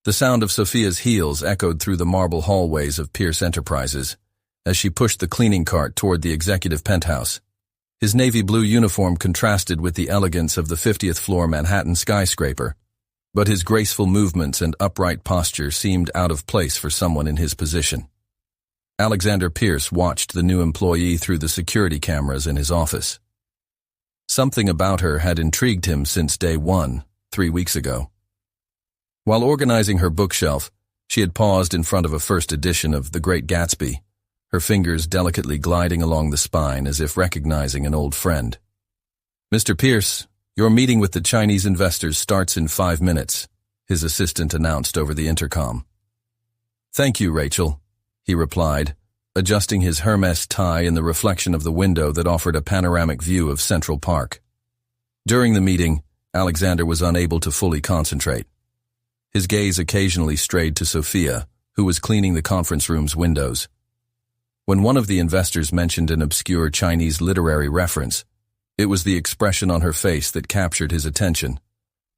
The sound of Sophia's heels echoed through the marble hallways of Pierce Enterprises as she pushed the cleaning cart toward the executive penthouse. His navy blue uniform contrasted with the elegance of the 50th floor Manhattan skyscraper, but his graceful movements and upright posture seemed out of place for someone in his position. Alexander Pierce watched the new employee through the security cameras in his office. Something about her had intrigued him since day one, 3 weeks ago. While organizing her bookshelf, she had paused in front of a first edition of The Great Gatsby, her fingers delicately gliding along the spine as if recognizing an old friend. "Mr. Pierce, your meeting with the Chinese investors starts in 5 minutes," his assistant announced over the intercom. "Thank you, Rachel," he replied, adjusting his Hermes tie in the reflection of the window that offered a panoramic view of Central Park. During the meeting, Alexander was unable to fully concentrate. His gaze occasionally strayed to Sophia, who was cleaning the conference room's windows. When one of the investors mentioned an obscure Chinese literary reference, it was the expression on her face that captured his attention,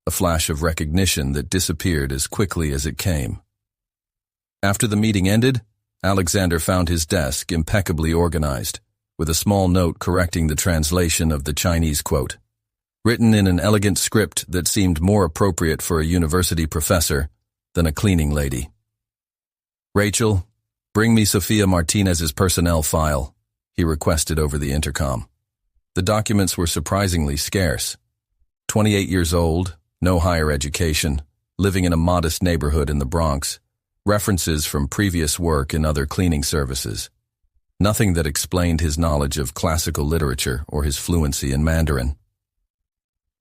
a flash of recognition that disappeared as quickly as it came. After the meeting ended, Alexander found his desk impeccably organized, with a small note correcting the translation of the Chinese quote, written in an elegant script that seemed more appropriate for a university professor than a cleaning lady. "Rachel, bring me Sophia Martinez's personnel file," he requested over the intercom. The documents were surprisingly scarce. 28 years old, no higher education, living in a modest neighborhood in the Bronx, references from previous work in other cleaning services. Nothing that explained his knowledge of classical literature or his fluency in Mandarin.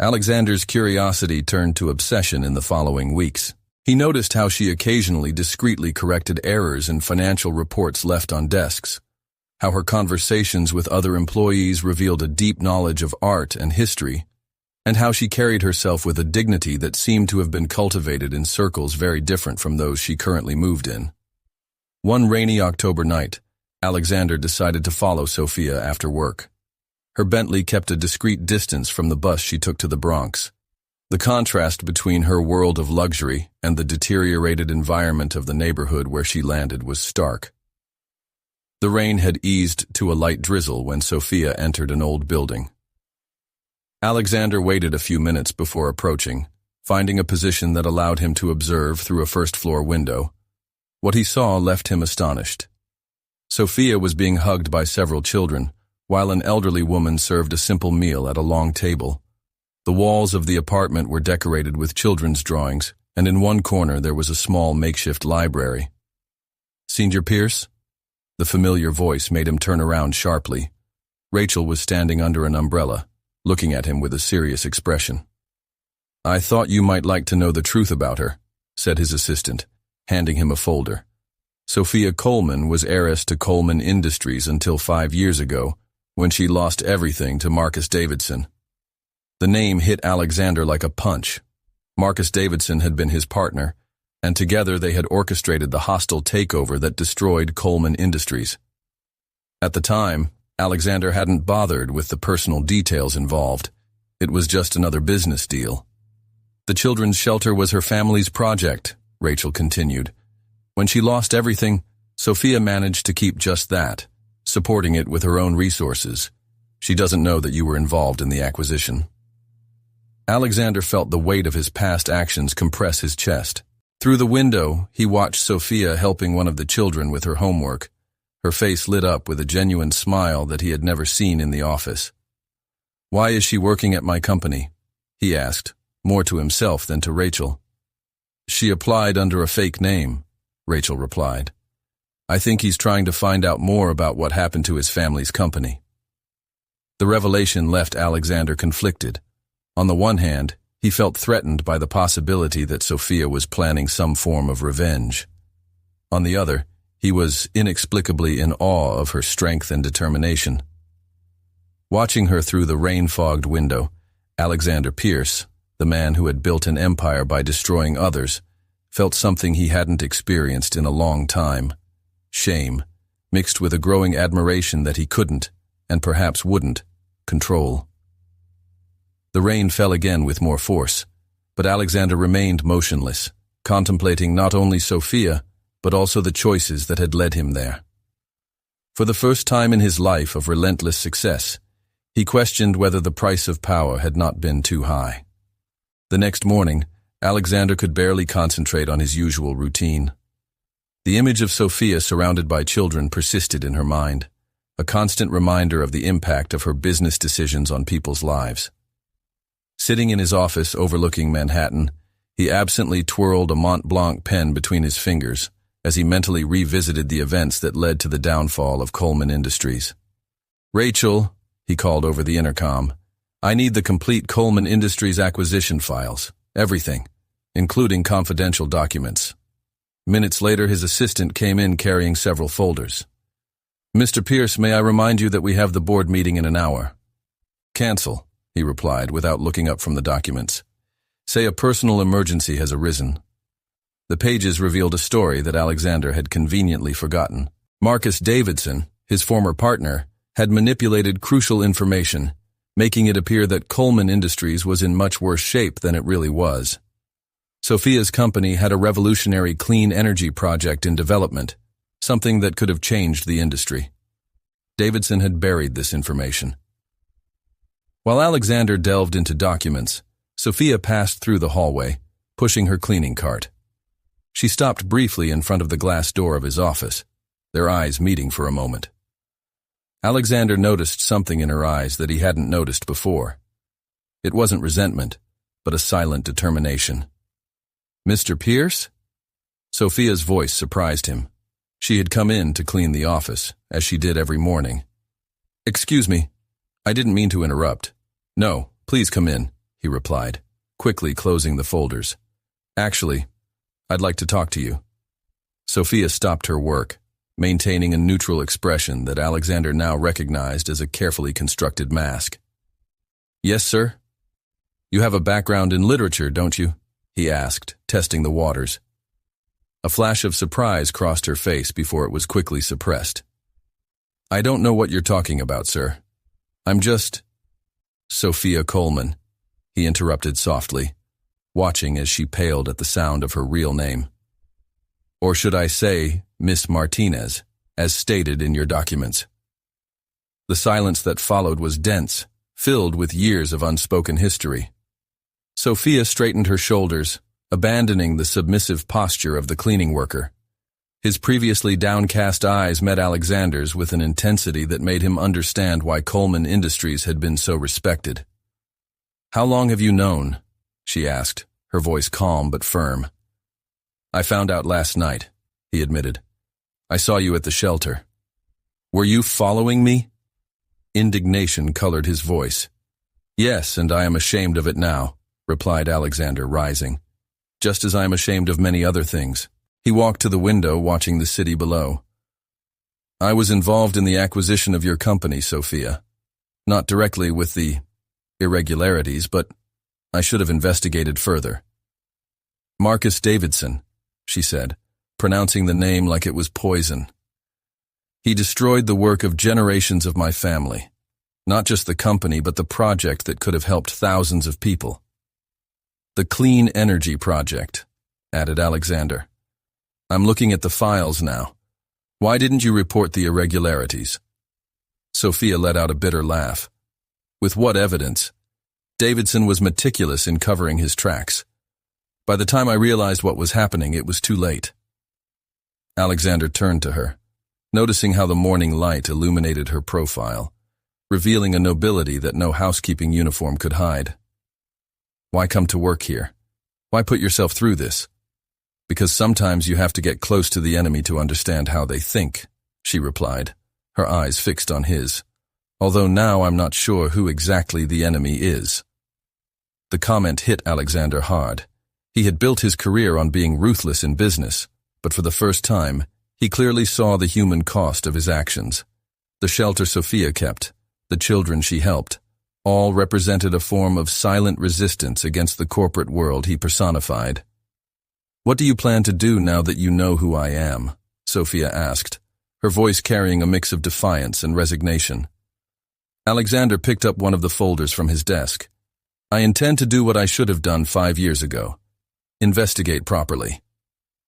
Alexander's curiosity turned to obsession in the following weeks. He noticed how she occasionally discreetly corrected errors in financial reports left on desks, how her conversations with other employees revealed a deep knowledge of art and history, and how she carried herself with a dignity that seemed to have been cultivated in circles very different from those she currently moved in. One rainy October night, Alexander decided to follow Sophia after work. Her Bentley kept a discreet distance from the bus she took to the Bronx. The contrast between her world of luxury and the deteriorated environment of the neighborhood where she landed was stark. The rain had eased to a light drizzle when Sophia entered an old building. Alexander waited a few minutes before approaching, finding a position that allowed him to observe through a first-floor window. What he saw left him astonished. Sophia was being hugged by several children, while an elderly woman served a simple meal at a long table. The walls of the apartment were decorated with children's drawings, and in one corner there was a small makeshift library. "Senior Pierce?" The familiar voice made him turn around sharply. Rachel was standing under an umbrella, looking at him with a serious expression. "I thought you might like to know the truth about her," said his assistant, handing him a folder. "Sophia Coleman was heiress to Coleman Industries until 5 years ago, when she lost everything to Marcus Davidson." The name hit Alexander like a punch. Marcus Davidson had been his partner, and together they had orchestrated the hostile takeover that destroyed Coleman Industries. At the time, Alexander hadn't bothered with the personal details involved. It was just another business deal. "The children's shelter was her family's project," Rachel continued. "When she lost everything, Sophia managed to keep just that, supporting it with her own resources. She doesn't know that you were involved in the acquisition." Alexander felt the weight of his past actions compress his chest. Through the window, he watched Sophia helping one of the children with her homework. Her face lit up with a genuine smile that he had never seen in the office. "Why is she working at my company?" he asked, more to himself than to Rachel. "She applied under a fake name," Rachel replied. "I think he's trying to find out more about what happened to his family's company." The revelation left Alexander conflicted. On the one hand, he felt threatened by the possibility that Sophia was planning some form of revenge. On the other, he was inexplicably in awe of her strength and determination. Watching her through the rain-fogged window, Alexander Pierce, the man who had built an empire by destroying others, felt something he hadn't experienced in a long time: shame, mixed with a growing admiration that he couldn't, and perhaps wouldn't, control. The rain fell again with more force, but Alexander remained motionless, contemplating not only Sophia, but also the choices that had led him there. For the first time in his life of relentless success, he questioned whether the price of power had not been too high. The next morning, Alexander could barely concentrate on his usual routine. The image of Sophia surrounded by children persisted in her mind, a constant reminder of the impact of her business decisions on people's lives. Sitting in his office overlooking Manhattan, he absently twirled a Mont Blanc pen between his fingers as he mentally revisited the events that led to the downfall of Coleman Industries. "Rachel," he called over the intercom, "I need the complete Coleman Industries acquisition files, everything, including confidential documents." Minutes later, his assistant came in carrying several folders. "Mr. Pierce, may I remind you that we have the board meeting in an hour?" "Cancel," he replied without looking up from the documents. "Say a personal emergency has arisen." The pages revealed a story that Alexander had conveniently forgotten. Marcus Davidson, his former partner, had manipulated crucial information, making it appear that Coleman Industries was in much worse shape than it really was. Sophia's company had a revolutionary clean energy project in development, something that could have changed the industry. Davidson had buried this information. While Alexander delved into documents, Sophia passed through the hallway, pushing her cleaning cart. She stopped briefly in front of the glass door of his office, their eyes meeting for a moment. Alexander noticed something in her eyes that he hadn't noticed before. It wasn't resentment, but a silent determination. "Mr. Pierce?" Sophia's voice surprised him. She had come in to clean the office, as she did every morning. "Excuse me, I didn't mean to interrupt." "No, please come in," he replied, quickly closing the folders. "Actually, I'd like to talk to you." Sophia stopped her work, maintaining a neutral expression that Alexander now recognized as a carefully constructed mask. "Yes, sir?" "You have a background in literature, don't you?" he asked, testing the waters. A flash of surprise crossed her face before it was quickly suppressed. "I don't know what you're talking about, sir. I'm just—" "Sophia Coleman," he interrupted softly, watching as she paled at the sound of her real name. "Or should I say, Miss Martinez, as stated in your documents." The silence that followed was dense, filled with years of unspoken history. Sophia straightened her shoulders, abandoning the submissive posture of the cleaning worker. His previously downcast eyes met Alexander's with an intensity that made him understand why Coleman Industries had been so respected. "How long have you known?" she asked, her voice calm but firm. "I found out last night," he admitted. "I saw you at the shelter." "Were you following me?" Indignation colored his voice. "Yes, and I am ashamed of it now," replied Alexander, rising. "Just as I am ashamed of many other things." He walked to the window, watching the city below. "I was involved in the acquisition of your company, Sophia. Not directly with the irregularities, but I should have investigated further." "Marcus Davidson," she said, pronouncing the name like it was poison. "He destroyed the work of generations of my family. Not just the company, but the project that could have helped thousands of people." "The Clean Energy Project," added Alexander. "I'm looking at the files now. Why didn't you report the irregularities?" Sophia let out a bitter laugh. With what evidence? Davidson was meticulous in covering his tracks. By the time I realized what was happening, it was too late. Alexander turned to her, noticing how the morning light illuminated her profile, revealing a nobility that no housekeeping uniform could hide. "Why come to work here? Why put yourself through this?" "Because sometimes you have to get close to the enemy to understand how they think," she replied, her eyes fixed on his. "Although now I'm not sure who exactly the enemy is." The comment hit Alexander hard. He had built his career on being ruthless in business, but for the first time, he clearly saw the human cost of his actions. The shelter Sophia kept, the children she helped, all represented a form of silent resistance against the corporate world he personified. "What do you plan to do now that you know who I am?" Sophia asked, her voice carrying a mix of defiance and resignation. Alexander picked up one of the folders from his desk. "I intend to do what I should have done 5 years ago. investigate properly.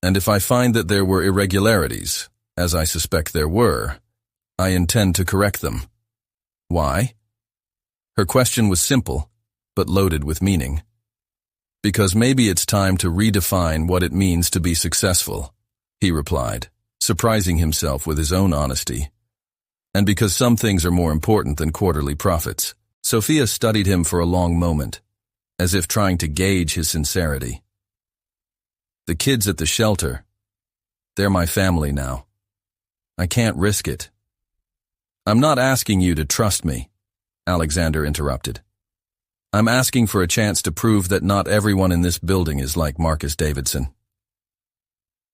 And if I find that there were irregularities, as I suspect there were, I intend to correct them. Why? Her question was simple, but loaded with meaning. Because maybe it's time to redefine what it means to be successful, he replied, surprising himself with his own honesty. And because some things are more important than quarterly profits. Sophia studied him for a long moment, as if trying to gauge his sincerity. The kids at the shelter, they're my family now. I can't risk it. I'm not asking you to trust me, Alexander interrupted. I'm asking for a chance to prove that not everyone in this building is like Marcus Davidson.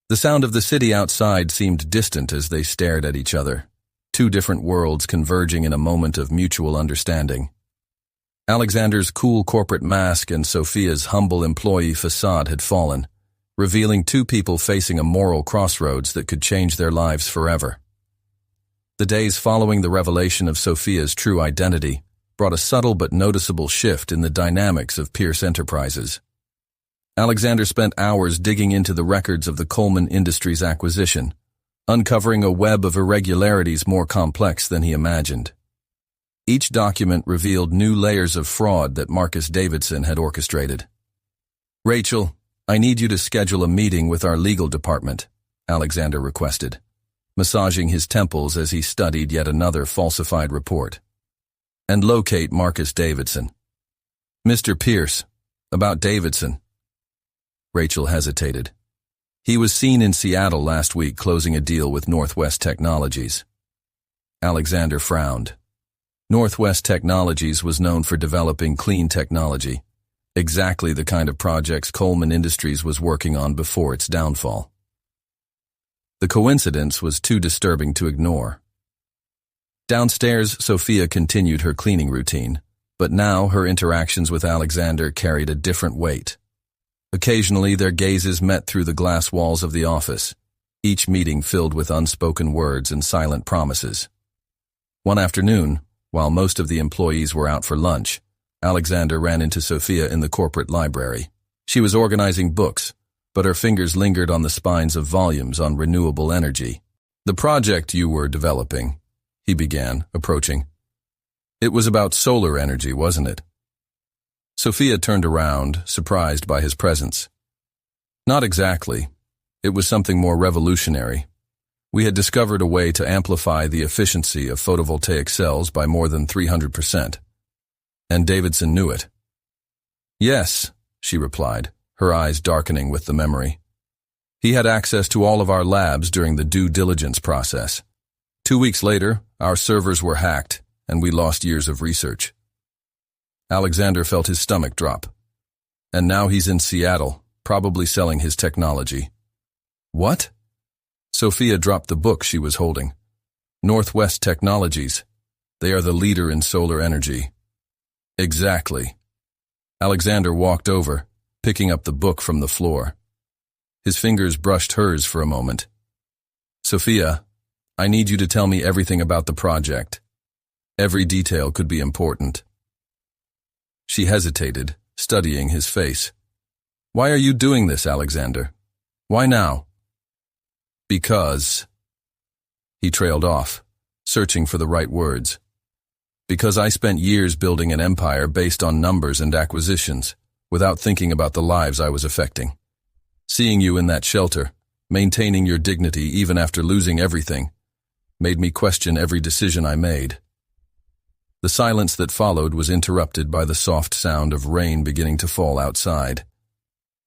The sound of the city outside seemed distant as they stared at each other, two different worlds converging in a moment of mutual understanding. Alexander's cool corporate mask and Sophia's humble employee facade had fallen, revealing two people facing a moral crossroads that could change their lives forever. The days following the revelation of Sophia's true identity brought a subtle but noticeable shift in the dynamics of Pierce Enterprises. Alexander spent hours digging into the records of the Coleman Industries acquisition, uncovering a web of irregularities more complex than he imagined. Each document revealed new layers of fraud that Marcus Davidson had orchestrated. Rachel, I need you to schedule a meeting with our legal department, Alexander requested, massaging his temples as he studied yet another falsified report. And locate Marcus Davidson. Mr. Pierce, about Davidson. Rachel hesitated. He was seen in Seattle last week closing a deal with Northwest Technologies. Alexander frowned. Northwest Technologies was known for developing clean technology, exactly the kind of projects Coleman Industries was working on before its downfall. The coincidence was too disturbing to ignore. Downstairs, Sophia continued her cleaning routine, but now her interactions with Alexander carried a different weight. Occasionally, their gazes met through the glass walls of the office, each meeting filled with unspoken words and silent promises. One afternoon, while most of the employees were out for lunch, Alexander ran into Sophia in the corporate library. She was organizing books, but her fingers lingered on the spines of volumes on renewable energy. The project you were developing, he began, approaching. It was about solar energy, wasn't it? Sophia turned around, surprised by his presence. Not exactly. It was something more revolutionary. We had discovered a way to amplify the efficiency of photovoltaic cells by more than 300%. And Davidson knew it. Yes, she replied, her eyes darkening with the memory. He had access to all of our labs during the due diligence process. 2 weeks later, our servers were hacked, and we lost years of research. Alexander felt his stomach drop. And now he's in Seattle, probably selling his technology. What? Sophia dropped the book she was holding. Northwest Technologies. They are the leader in solar energy. Exactly. Alexander walked over, picking up the book from the floor. His fingers brushed hers for a moment. Sophia, I need you to tell me everything about the project. Every detail could be important. She hesitated, studying his face. Why are you doing this, Alexander? Why now? Because... He trailed off, searching for the right words. Because I spent years building an empire based on numbers and acquisitions, without thinking about the lives I was affecting. Seeing you in that shelter, maintaining your dignity even after losing everything, made me question every decision I made. The silence that followed was interrupted by the soft sound of rain beginning to fall outside.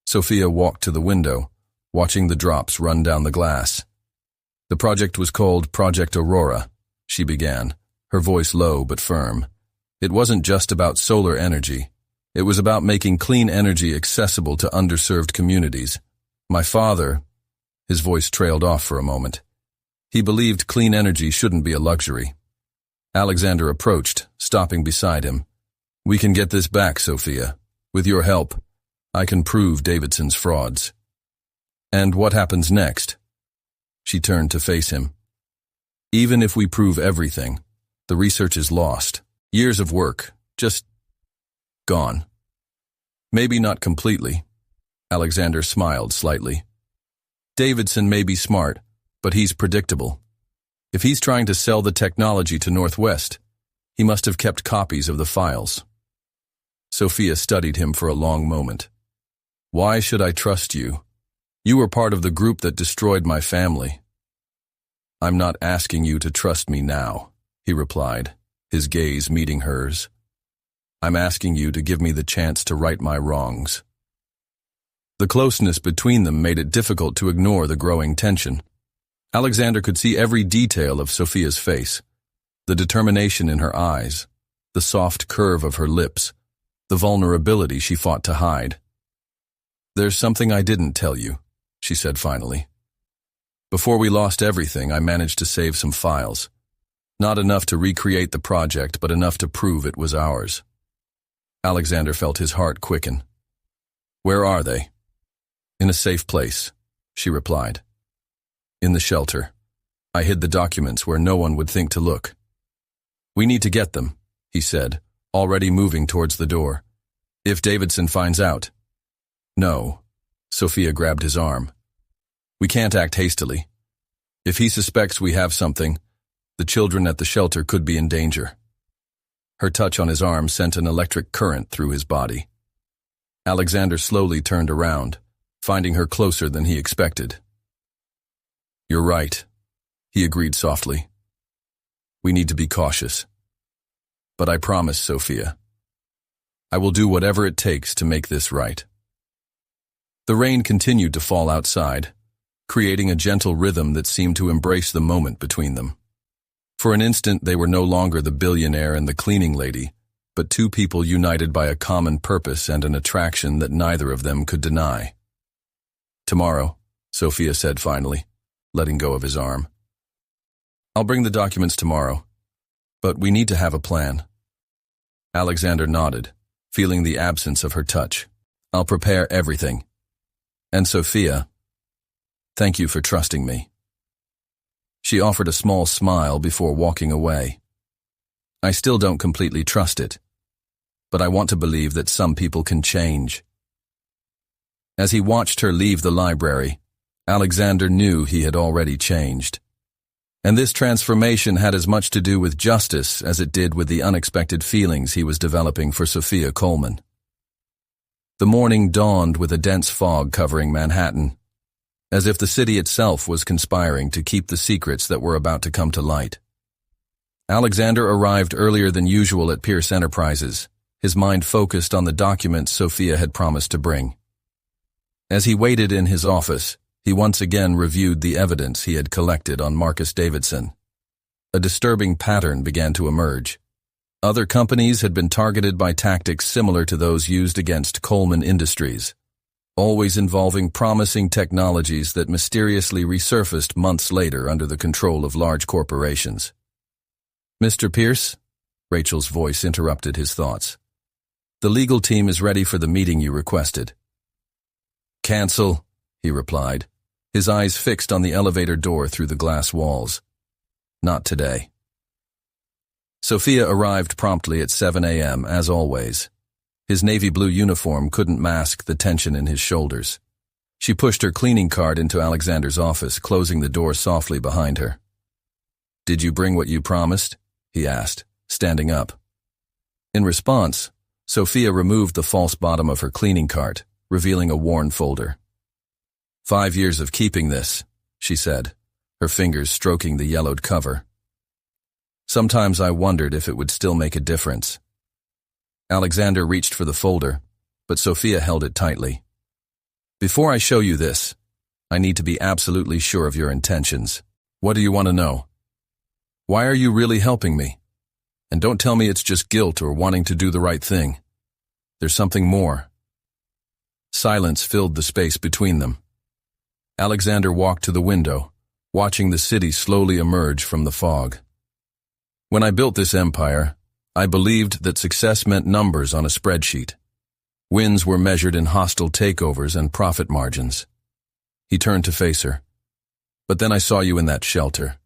Sophia walked to the window, watching the drops run down the glass. The project was called Project Aurora, she began, her voice low but firm. It wasn't just about solar energy. It was about making clean energy accessible to underserved communities. My father, his voice trailed off for a moment. He believed clean energy shouldn't be a luxury. Alexander approached, stopping beside him. We can get this back, Sophia. With your help, I can prove Davidson's frauds. And what happens next? She turned to face him. Even if we prove everything, the research is lost. Years of work, just gone. Maybe not completely. Alexander smiled slightly. Davidson may be smart, but he's predictable. If he's trying to sell the technology to Northwest, he must have kept copies of the files. Sophia studied him for a long moment. Why should I trust you? You were part of the group that destroyed my family. I'm not asking you to trust me now, he replied, his gaze meeting hers. I'm asking you to give me the chance to right my wrongs. The closeness between them made it difficult to ignore the growing tension. Alexander could see every detail of Sophia's face, the determination in her eyes, the soft curve of her lips, the vulnerability she fought to hide. There's something I didn't tell you, she said finally. Before we lost everything, I managed to save some files. Not enough to recreate the project, but enough to prove it was ours. Alexander felt his heart quicken. Where are they? In a safe place, she replied. In the shelter. I hid the documents where no one would think to look. We need to get them, he said, already moving towards the door. If Davidson finds out. No. Sophia grabbed his arm. We can't act hastily. If he suspects we have something, the children at the shelter could be in danger. Her touch on his arm sent an electric current through his body. Alexander slowly turned around, finding her closer than he expected. You're right, he agreed softly. We need to be cautious. But I promise, Sophia, I will do whatever it takes to make this right. The rain continued to fall outside, creating a gentle rhythm that seemed to embrace the moment between them. For an instant, they were no longer the billionaire and the cleaning lady, but two people united by a common purpose and an attraction that neither of them could deny. Tomorrow, Sophia said finally, letting go of his arm. I'll bring the documents tomorrow, but we need to have a plan. Alexander nodded, feeling the absence of her touch. I'll prepare everything. And Sophia, thank you for trusting me. She offered a small smile before walking away. I still don't completely trust it, but I want to believe that some people can change. As he watched her leave the library, Alexander knew he had already changed. And this transformation had as much to do with justice as it did with the unexpected feelings he was developing for Sophia Coleman. The morning dawned with a dense fog covering Manhattan, as if the city itself was conspiring to keep the secrets that were about to come to light. Alexander arrived earlier than usual at Pierce Enterprises, his mind focused on the documents Sophia had promised to bring. As he waited in his office, he once again reviewed the evidence he had collected on Marcus Davidson. A disturbing pattern began to emerge. Other companies had been targeted by tactics similar to those used against Coleman Industries, always involving promising technologies that mysteriously resurfaced months later under the control of large corporations. Mr. Pierce? Rachel's voice interrupted his thoughts. The legal team is ready for the meeting you requested. Cancel, he replied, his eyes fixed on the elevator door through the glass walls. Not today. Sophia arrived promptly at 7 a.m., as always. His navy blue uniform couldn't mask the tension in his shoulders. She pushed her cleaning cart into Alexander's office, closing the door softly behind her. Did you bring what you promised? He asked, standing up. In response, Sophia removed the false bottom of her cleaning cart, revealing a worn folder. 5 years of keeping this, she said, her fingers stroking the yellowed cover. Sometimes I wondered if it would still make a difference. Alexander reached for the folder, but Sophia held it tightly. Before I show you this, I need to be absolutely sure of your intentions. What do you want to know? Why are you really helping me? And don't tell me it's just guilt or wanting to do the right thing. There's something more. Silence filled the space between them. Alexander walked to the window, watching the city slowly emerge from the fog. When I built this empire, I believed that success meant numbers on a spreadsheet. Wins were measured in hostile takeovers and profit margins. He turned to face her. But then I saw you in that shelter.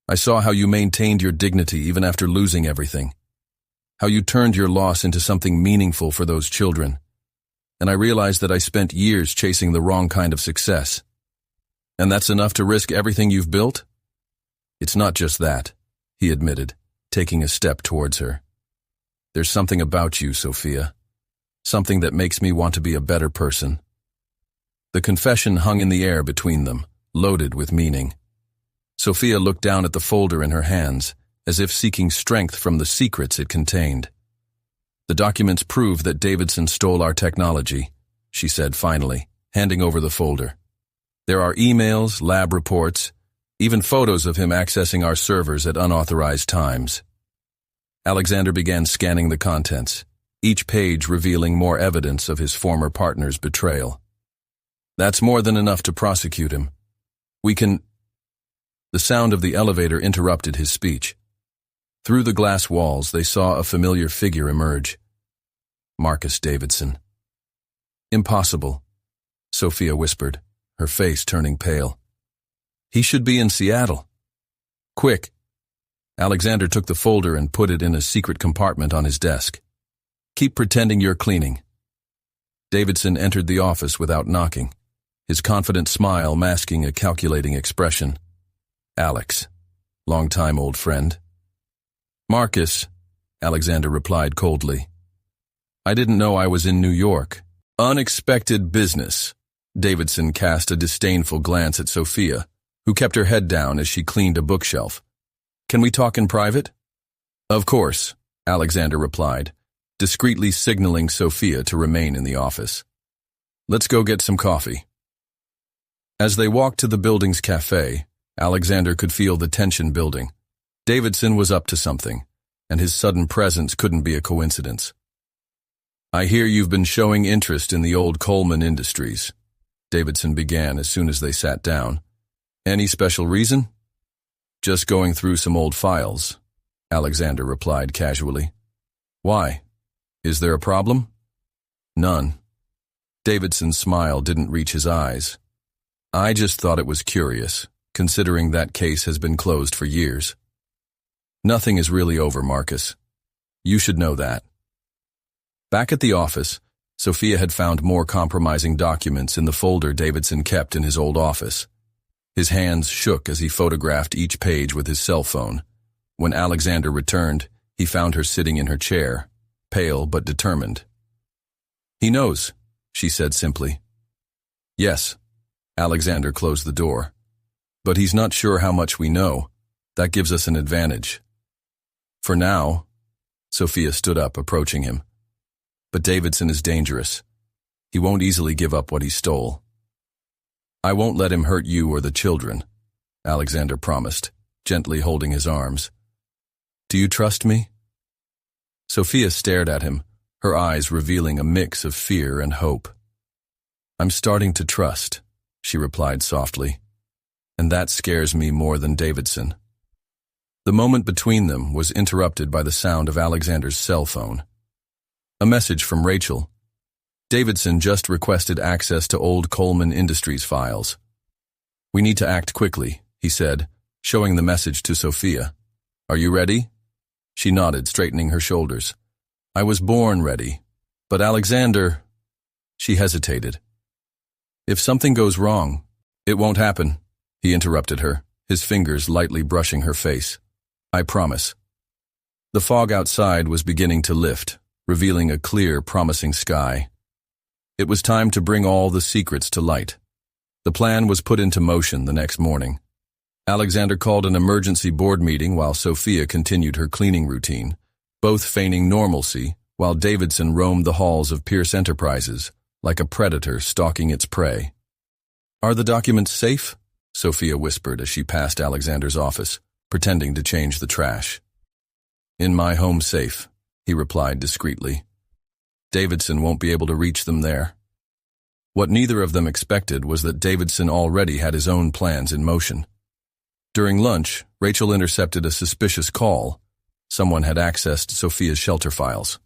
I saw how you maintained your dignity even after losing everything. How you turned your loss into something meaningful for those children. and I realized that I spent years chasing the wrong kind of success. And that's enough to risk everything you've built? It's not just that, he admitted, taking a step towards her. There's something about you, Sophia. Something that makes me want to be a better person. The confession hung in the air between them, loaded with meaning. Sophia looked down at the folder in her hands, as if seeking strength from the secrets it contained. The documents prove that Davidson stole our technology, she said finally, handing over the folder. There are emails, lab reports, even photos of him accessing our servers at unauthorized times. Alexander began scanning the contents, each page revealing more evidence of his former partner's betrayal. That's more than enough to prosecute him. We can... The sound of the elevator interrupted his speech. Through the glass walls, they saw a familiar figure emerge. Marcus Davidson. Impossible, Sophia whispered, her face turning pale. He should be in Seattle. Quick. Alexander took the folder and put it in a secret compartment on his desk. Keep pretending you're cleaning. Davidson entered the office without knocking, his confident smile masking a calculating expression. Alex, long-time old friend. Marcus, Alexander replied coldly. I didn't know I was in New York. Unexpected business. Davidson cast a disdainful glance at Sophia, who kept her head down as she cleaned a bookshelf. Can we talk in private? Of course, Alexander replied, discreetly signaling Sophia to remain in the office. Let's go get some coffee. As they walked to the building's cafe, Alexander could feel the tension building. Davidson was up to something, and his sudden presence couldn't be a coincidence. I hear you've been showing interest in the old Coleman Industries, Davidson began as soon as they sat down. Any special reason? Just going through some old files, Alexander replied casually. Why? Is there a problem? None. Davidson's smile didn't reach his eyes. I just thought it was curious, considering that case has been closed for years. Nothing is really over, Marcus. You should know that. Back at the office, Sophia had found more compromising documents in the folder Davidson kept in his old office. His hands shook as he photographed each page with his cell phone. When Alexander returned, he found her sitting in her chair, pale but determined. He knows, she said simply. Yes, Alexander closed the door. But he's not sure how much we know. That gives us an advantage. For now, Sophia stood up, approaching him. But Davidson is dangerous. He won't easily give up what he stole. I won't let him hurt you or the children, Alexander promised, gently holding his arms. Do you trust me? Sophia stared at him, her eyes revealing a mix of fear and hope. I'm starting to trust, she replied softly, and that scares me more than Davidson. The moment between them was interrupted by the sound of Alexander's cell phone. A message from Rachel. Davidson just requested access to old Coleman Industries files. We need to act quickly, he said, showing the message to Sophia. Are you ready? She nodded, straightening her shoulders. I was born ready, but Alexander... She hesitated. If something goes wrong, it won't happen, he interrupted her, his fingers lightly brushing her face. I promise. The fog outside was beginning to lift, revealing a clear, promising sky. It was time to bring all the secrets to light. The plan was put into motion the next morning. Alexander called an emergency board meeting while Sophia continued her cleaning routine, both feigning normalcy while Davidson roamed the halls of Pierce Enterprises like a predator stalking its prey. Are the documents safe? Sophia whispered as she passed Alexander's office, pretending to change the trash. In my home safe, he replied discreetly. Davidson won't be able to reach them there. What neither of them expected was that Davidson already had his own plans in motion. During lunch, Rachel intercepted a suspicious call. Someone had accessed Sophia's shelter files.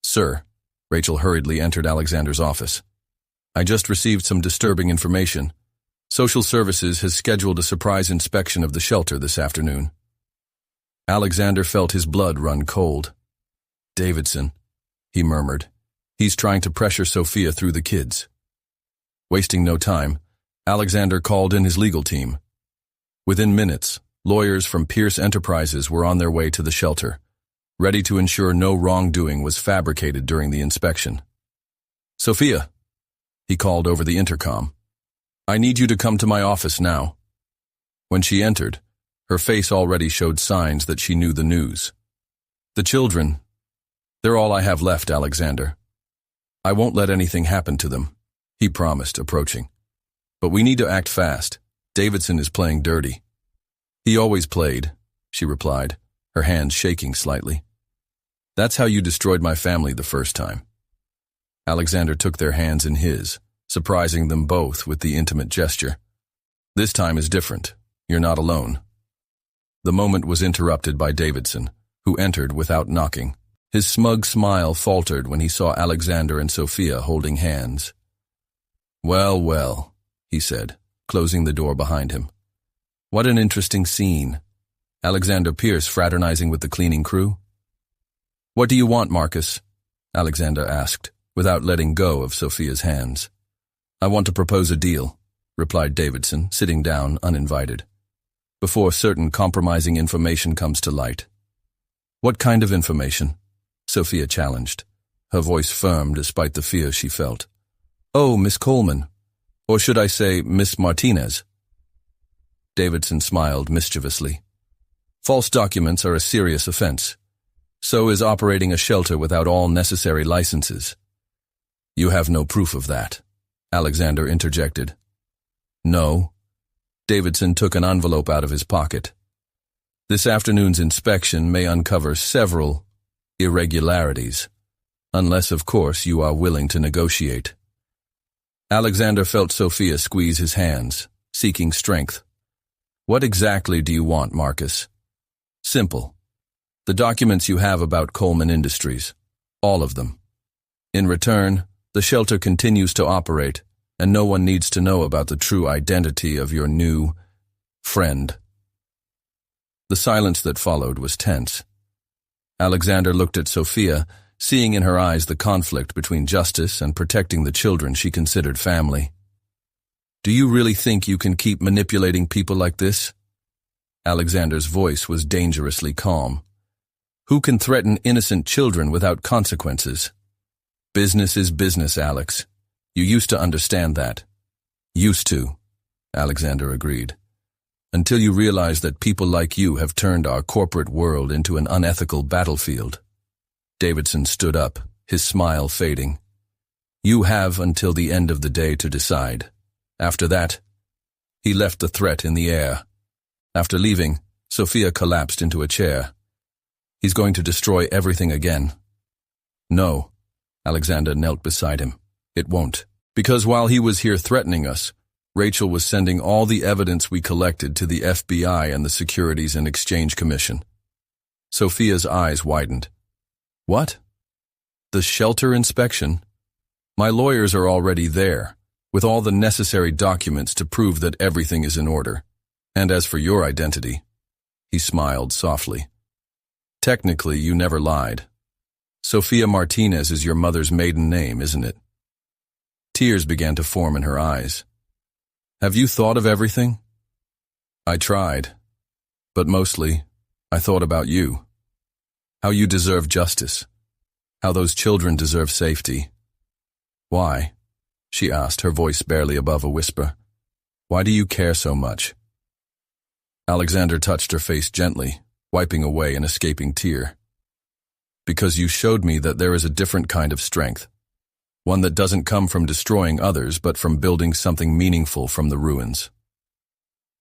Sir, Rachel hurriedly entered Alexander's office. I just received some disturbing information. Social Services has scheduled a surprise inspection of the shelter this afternoon. Alexander felt his blood run cold. Davidson, he murmured, He's trying to pressure Sophia through the kids. Wasting no time, Alexander called in his legal team. Within minutes, lawyers from Pierce Enterprises were on their way to the shelter, ready to ensure no wrongdoing was fabricated during the inspection. "Sophia," he called over the intercom, "I need you to come to my office now." When she entered, her face already showed signs that she knew the news. "The children, they're all I have left, Alexander. I won't let anything happen to them," he promised, approaching. "But we need to act fast. Davidson is playing dirty." "He always played," she replied, her hands shaking slightly. "That's how you destroyed my family the first time." Alexander took their hands in his, surprising them both with the intimate gesture. "This time is different. You're not alone." The moment was interrupted by Davidson, who entered without knocking. His smug smile faltered when he saw Alexander and Sophia holding hands. "Well, well," he said, closing the door behind him. "What an interesting scene. Alexander Pierce fraternizing with the cleaning crew?" "What do you want, Marcus?" Alexander asked, without letting go of Sophia's hands. "I want to propose a deal," replied Davidson, sitting down uninvited, "before certain compromising information comes to light." "What kind of information?" Sophia challenged, her voice firm despite the fear she felt. "Oh, Miss Coleman. Or should I say, Miss Martinez?" Davidson smiled mischievously. "False documents are a serious offense. So is operating a shelter without all necessary licenses." "You have no proof of that," Alexander interjected. "No." Davidson took an envelope out of his pocket. "This afternoon's inspection may uncover several irregularities, unless, of course, you are willing to negotiate." Alexander felt Sophia squeeze his hands, seeking strength. "What exactly do you want, Marcus?" "Simple. The documents you have about Coleman Industries. All of them. In return, the shelter continues to operate, and no one needs to know about the true identity of your new friend." The silence that followed was tense. Alexander looked at Sophia, seeing in her eyes the conflict between justice and protecting the children she considered family. "Do you really think you can keep manipulating people like this?" Alexander's voice was dangerously calm. "Who can threaten innocent children without consequences? Business is business, Alex. You used to understand that." "Used to," Alexander agreed. "Until you realize that people like you have turned our corporate world into an unethical battlefield." Davidson stood up, his smile fading. "You have until the end of the day to decide. After that," he left the threat in the air. After leaving, Sophia collapsed into a chair. "He's going to destroy everything again." "No." Alexander knelt beside him. "It won't. Because while he was here threatening us, Rachel was sending all the evidence we collected to the FBI and the Securities and Exchange Commission." Sophia's eyes widened. "What? The shelter inspection? My lawyers are already there, with all the necessary documents to prove that everything is in order. And as for your identity," he smiled softly, "technically you never lied. Sophia Martinez is your mother's maiden name, isn't it?" Tears began to form in her eyes. "Have you thought of everything?" "I tried. But mostly, I thought about you. How you deserve justice. How those children deserve safety." "Why?" she asked, her voice barely above a whisper. "Why do you care so much?" Alexander touched her face gently, wiping away an escaping tear. "Because you showed me that there is a different kind of strength. One that doesn't come from destroying others, but from building something meaningful from the ruins."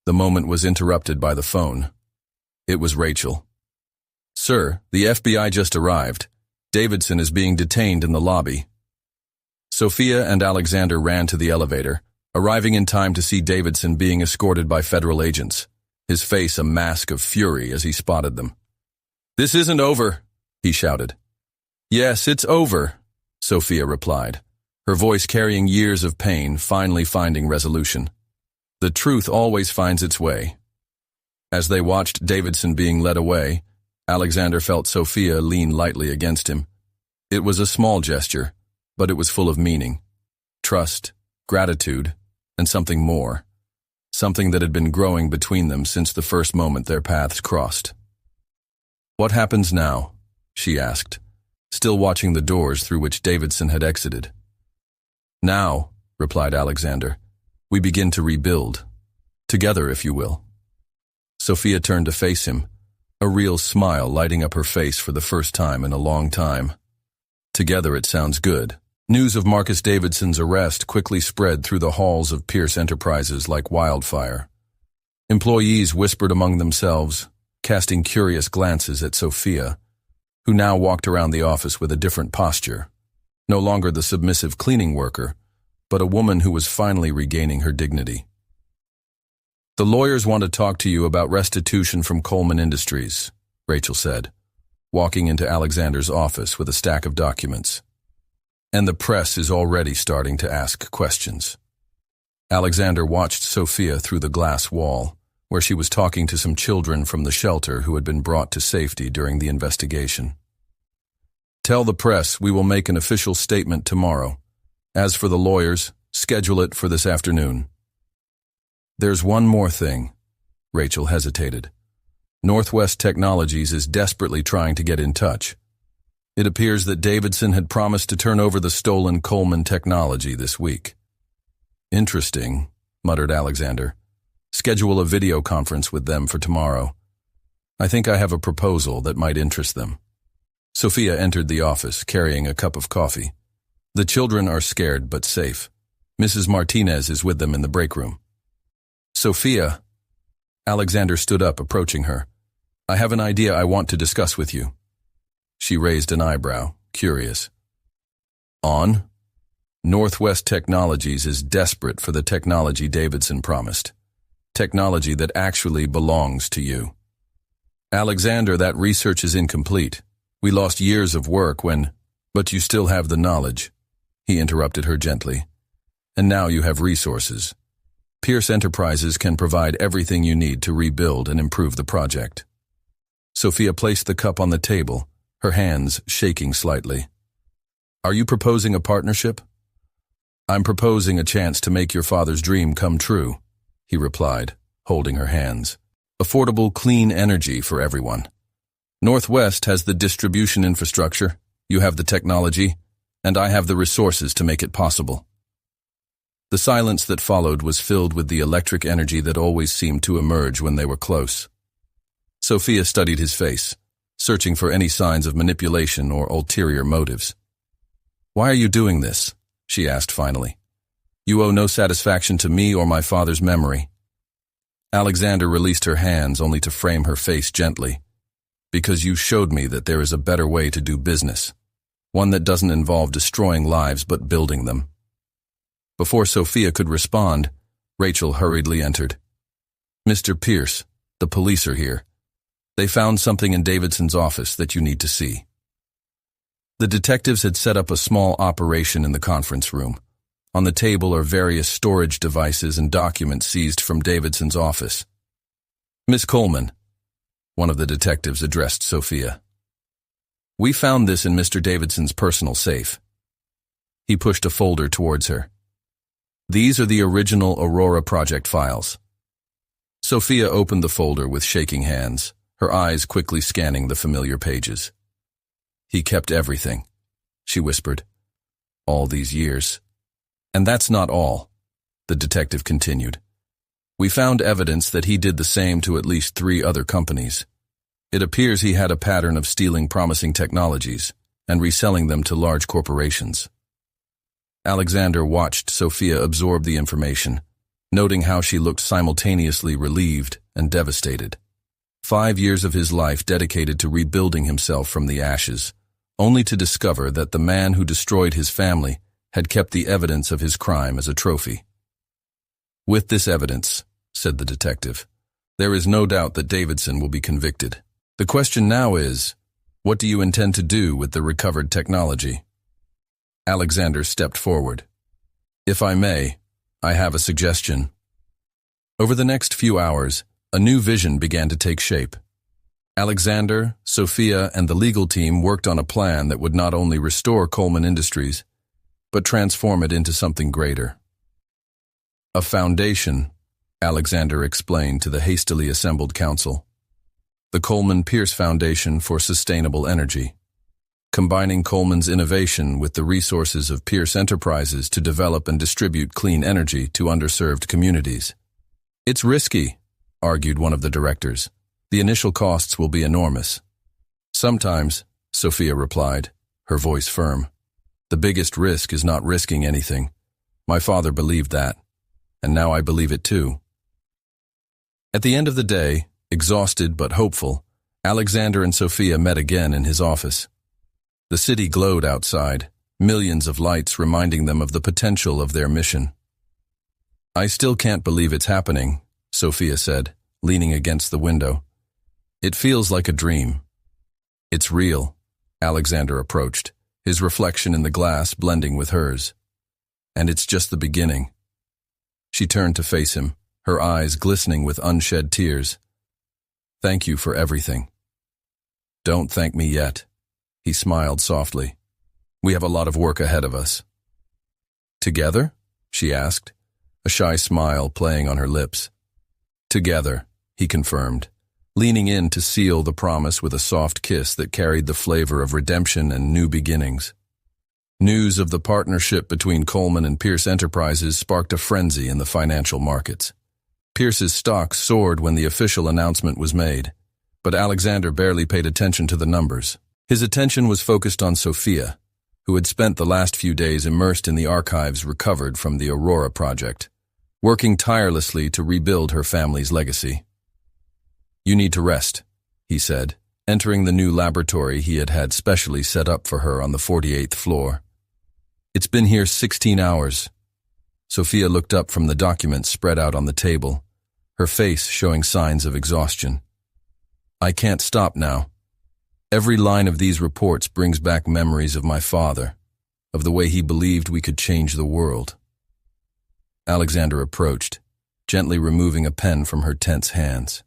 The moment was interrupted by the phone. It was Rachel. "Sir, the FBI just arrived. Davidson is being detained in the lobby." Sophia and Alexander ran to the elevator, arriving in time to see Davidson being escorted by federal agents, his face a mask of fury as he spotted them. "This isn't over," he shouted. "Yes, it's over," Sophia replied, her voice carrying years of pain finally finding resolution. "The truth always finds its way." As they watched Davidson being led away, Alexander felt Sophia lean lightly against him. It was a small gesture, but it was full of meaning, trust, gratitude, and something more, something that had been growing between them since the first moment their paths crossed. "What happens now?" she asked, still watching the doors through which Davidson had exited. "Now," replied Alexander, "we begin to rebuild. Together, if you will." Sophia turned to face him, a real smile lighting up her face for the first time in a long time. "Together it sounds good." News of Marcus Davidson's arrest quickly spread through the halls of Pierce Enterprises like wildfire. Employees whispered among themselves, casting curious glances at Sophia, who now walked around the office with a different posture, no longer the submissive cleaning worker, but a woman who was finally regaining her dignity. "The lawyers want to talk to you about restitution from Coleman Industries," Rachel said, walking into Alexander's office with a stack of documents. "And the press is already starting to ask questions." Alexander watched Sophia through the glass wall, where she was talking to some children from the shelter who had been brought to safety during the investigation. "Tell the press we will make an official statement tomorrow. As for the lawyers, schedule it for this afternoon." "There's one more thing," Rachel hesitated. "Northwest Technologies is desperately trying to get in touch. It appears that Davidson had promised to turn over the stolen Coleman technology this week." "Interesting," muttered Alexander. "Schedule a video conference with them for tomorrow. I think I have a proposal that might interest them." Sophia entered the office, carrying a cup of coffee. "The children are scared but safe. Mrs. Martinez is with them in the break room." "Sophia," Alexander stood up, approaching her. "I have an idea I want to discuss with you." She raised an eyebrow, curious. "On?" "Northwest Technologies is desperate for the technology Davidson promised. Technology that actually belongs to you." "Alexander, that research is incomplete. We lost years of work when—" "But you still have the knowledge," he interrupted her gently. "And now you have resources. Pierce Enterprises can provide everything you need to rebuild and improve the project." Sophia placed the cup on the table, her hands shaking slightly. "Are you proposing a partnership?" "I'm proposing a chance to make your father's dream come true," he replied, holding her hands. "Affordable, clean energy for everyone. Northwest has the distribution infrastructure, you have the technology, and I have the resources to make it possible." The silence that followed was filled with the electric energy that always seemed to emerge when they were close. Sophia studied his face, searching for any signs of manipulation or ulterior motives. "Why are you doing this?" she asked finally. "You owe no satisfaction to me or my father's memory." Alexander released her hands only to frame her face gently. "Because you showed me that there is a better way to do business, one that doesn't involve destroying lives but building them." Before Sophia could respond, Rachel hurriedly entered. "Mr. Pierce, the police are here. They found something in Davidson's office that you need to see." The detectives had set up a small operation in the conference room. On the table are various storage devices and documents seized from Davidson's office. "Miss Coleman," one of the detectives addressed Sophia. "We found this in Mr. Davidson's personal safe." He pushed a folder towards her. "These are the original Aurora project files." Sophia opened the folder with shaking hands, her eyes quickly scanning the familiar pages. "He kept everything," she whispered. "All these years. And that's not all," the detective continued. "We found evidence that he did the same to at least 3 other companies. It appears he had a pattern of stealing promising technologies and reselling them to large corporations." Alexander watched Sophia absorb the information, noting how she looked simultaneously relieved and devastated. 5 years of his life dedicated to rebuilding himself from the ashes, only to discover that the man who destroyed his family had kept the evidence of his crime as a trophy. "With this evidence," said the detective, "there is no doubt that Davidson will be convicted. The question now is, what do you intend to do with the recovered technology?" Alexander stepped forward. "If I may, I have a suggestion." Over the next few hours, a new vision began to take shape. Alexander, Sophia, and the legal team worked on a plan that would not only restore Coleman Industries, but transform it into something greater. A foundation, Alexander explained to the hastily assembled council. The Coleman Pierce Foundation for Sustainable Energy, combining Coleman's innovation with the resources of Pierce Enterprises to develop and distribute clean energy to underserved communities. It's risky, argued one of the directors. The initial costs will be enormous. Sometimes, Sophia replied, her voice firm. The biggest risk is not risking anything. My father believed that, and now I believe it too. At the end of the day, exhausted but hopeful, Alexander and Sophia met again in his office. The city glowed outside, millions of lights reminding them of the potential of their mission. I still can't believe it's happening, Sophia said, leaning against the window. It feels like a dream. It's real, Alexander approached, his reflection in the glass blending with hers. And it's just the beginning. She turned to face him, her eyes glistening with unshed tears. Thank you for everything. Don't thank me yet. He smiled softly. We have a lot of work ahead of us. Together? She asked, a shy smile playing on her lips. Together, he confirmed, leaning in to seal the promise with a soft kiss that carried the flavor of redemption and new beginnings. News of the partnership between Coleman and Pierce Enterprises sparked a frenzy in the financial markets. Pierce's stock soared when the official announcement was made, but Alexander barely paid attention to the numbers. His attention was focused on Sophia, who had spent the last few days immersed in the archives recovered from the Aurora project, working tirelessly to rebuild her family's legacy. You need to rest, he said, entering the new laboratory he had had specially set up for her on the 48th floor. It's been here 16 hours. Sophia looked up from the documents spread out on the table, her face showing signs of exhaustion. I can't stop now. Every line of these reports brings back memories of my father, of the way he believed we could change the world. Alexander approached, gently removing a pen from her tense hands.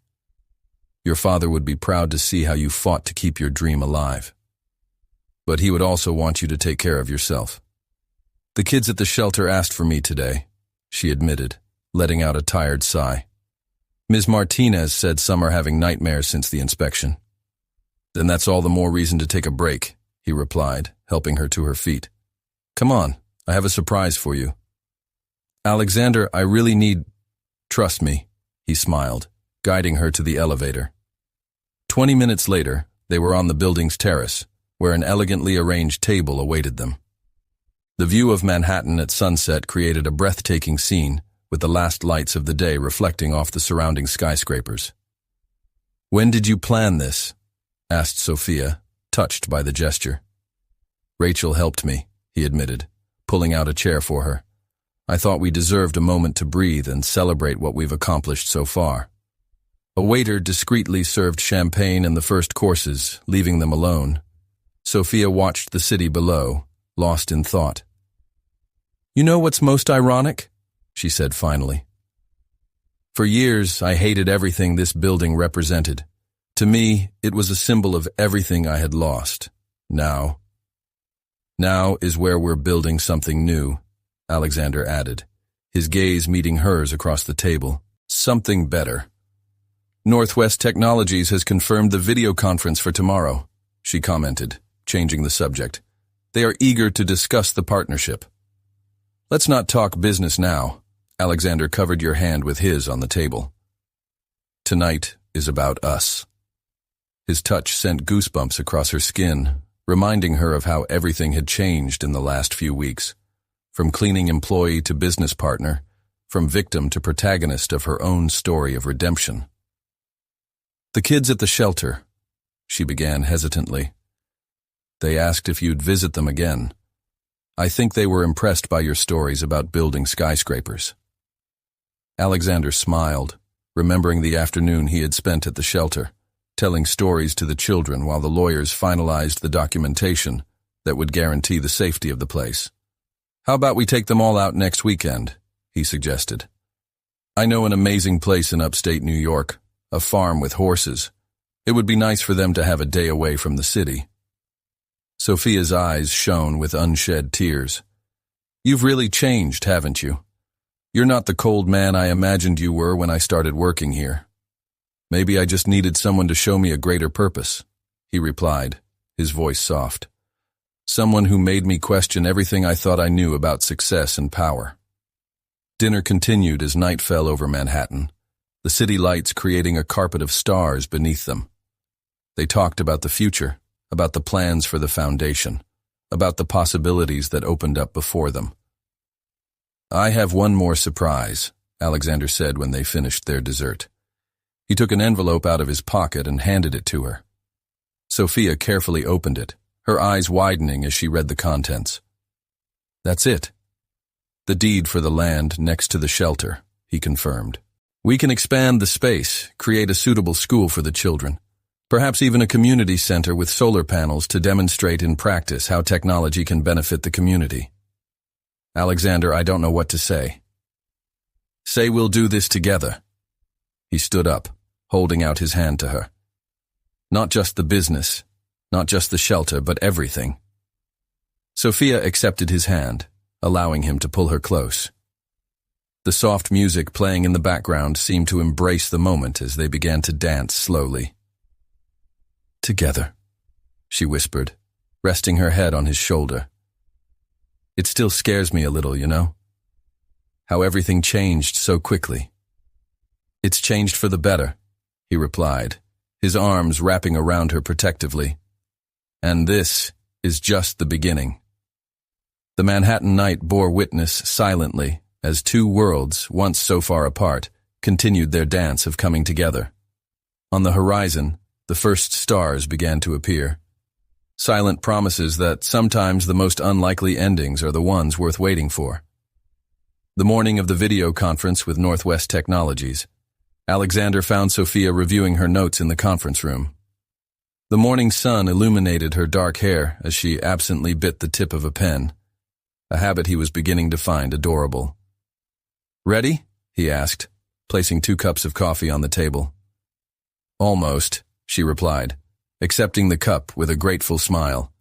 Your father would be proud to see how you fought to keep your dream alive. But he would also want you to take care of yourself. The kids at the shelter asked for me today, she admitted, letting out a tired sigh. Ms. Martinez said some are having nightmares since the inspection. Then that's all the more reason to take a break, he replied, helping her to her feet. Come on, I have a surprise for you. Alexander, I really need... Trust me, he smiled, guiding her to the elevator. 20 minutes later, they were on the building's terrace, where an elegantly arranged table awaited them. The view of Manhattan at sunset created a breathtaking scene, with the last lights of the day reflecting off the surrounding skyscrapers. When did you plan this? Asked Sophia, touched by the gesture. Rachel helped me, he admitted, pulling out a chair for her. I thought we deserved a moment to breathe and celebrate what we've accomplished so far. A waiter discreetly served champagne and the first courses, leaving them alone. Sophia watched the city below, lost in thought. You know what's most ironic? She said finally. For years, I hated everything this building represented. To me, it was a symbol of everything I had lost. Now is where we're building something new, Alexander added, his gaze meeting hers across the table. Something better. Northwest Technologies has confirmed the video conference for tomorrow, she commented, changing the subject. They are eager to discuss the partnership. Let's not talk business now. Alexander covered your hand with his on the table. Tonight is about us. His touch sent goosebumps across her skin, reminding her of how everything had changed in the last few weeks. From cleaning employee to business partner, from victim to protagonist of her own story of redemption. The kids at the shelter, she began hesitantly. They asked if you'd visit them again. I think they were impressed by your stories about building skyscrapers. Alexander smiled, remembering the afternoon he had spent at the shelter, telling stories to the children while the lawyers finalized the documentation that would guarantee the safety of the place. How about we take them all out next weekend, he suggested. I know an amazing place in upstate New York, a farm with horses. It would be nice for them to have a day away from the city. Sophia's eyes shone with unshed tears. You've really changed, haven't you? You're not the cold man I imagined you were when I started working here. Maybe I just needed someone to show me a greater purpose, he replied, his voice soft. Someone who made me question everything I thought I knew about success and power. Dinner continued as night fell over Manhattan, the city lights creating a carpet of stars beneath them. They talked about the future, about the plans for the foundation, about the possibilities that opened up before them. I have one more surprise, Alexander said when they finished their dessert. He took an envelope out of his pocket and handed it to her. Sophia carefully opened it, her eyes widening as she read the contents. That's it. The deed for the land next to the shelter, he confirmed. We can expand the space, create a suitable school for the children, perhaps even a community center with solar panels to demonstrate in practice how technology can benefit the community. Alexander, I don't know what to say. Say we'll do this together. He stood up, holding out his hand to her. Not just the business, not just the shelter, but everything. Sophia accepted his hand, allowing him to pull her close. The soft music playing in the background seemed to embrace the moment as they began to dance slowly. Together, she whispered, resting her head on his shoulder. It still scares me a little, you know? How everything changed so quickly. It's changed for the better, he replied, his arms wrapping around her protectively. And this is just the beginning. The Manhattan night bore witness silently as two worlds, once so far apart, continued their dance of coming together. On the horizon, the first stars began to appear. Silent promises that sometimes the most unlikely endings are the ones worth waiting for. The morning of the video conference with Northwest Technologies, Alexander found Sophia reviewing her notes in the conference room. The morning sun illuminated her dark hair as she absently bit the tip of a pen, a habit he was beginning to find adorable. Ready? He asked, placing 2 cups of coffee on the table. Almost, she replied, accepting the cup with a grateful smile.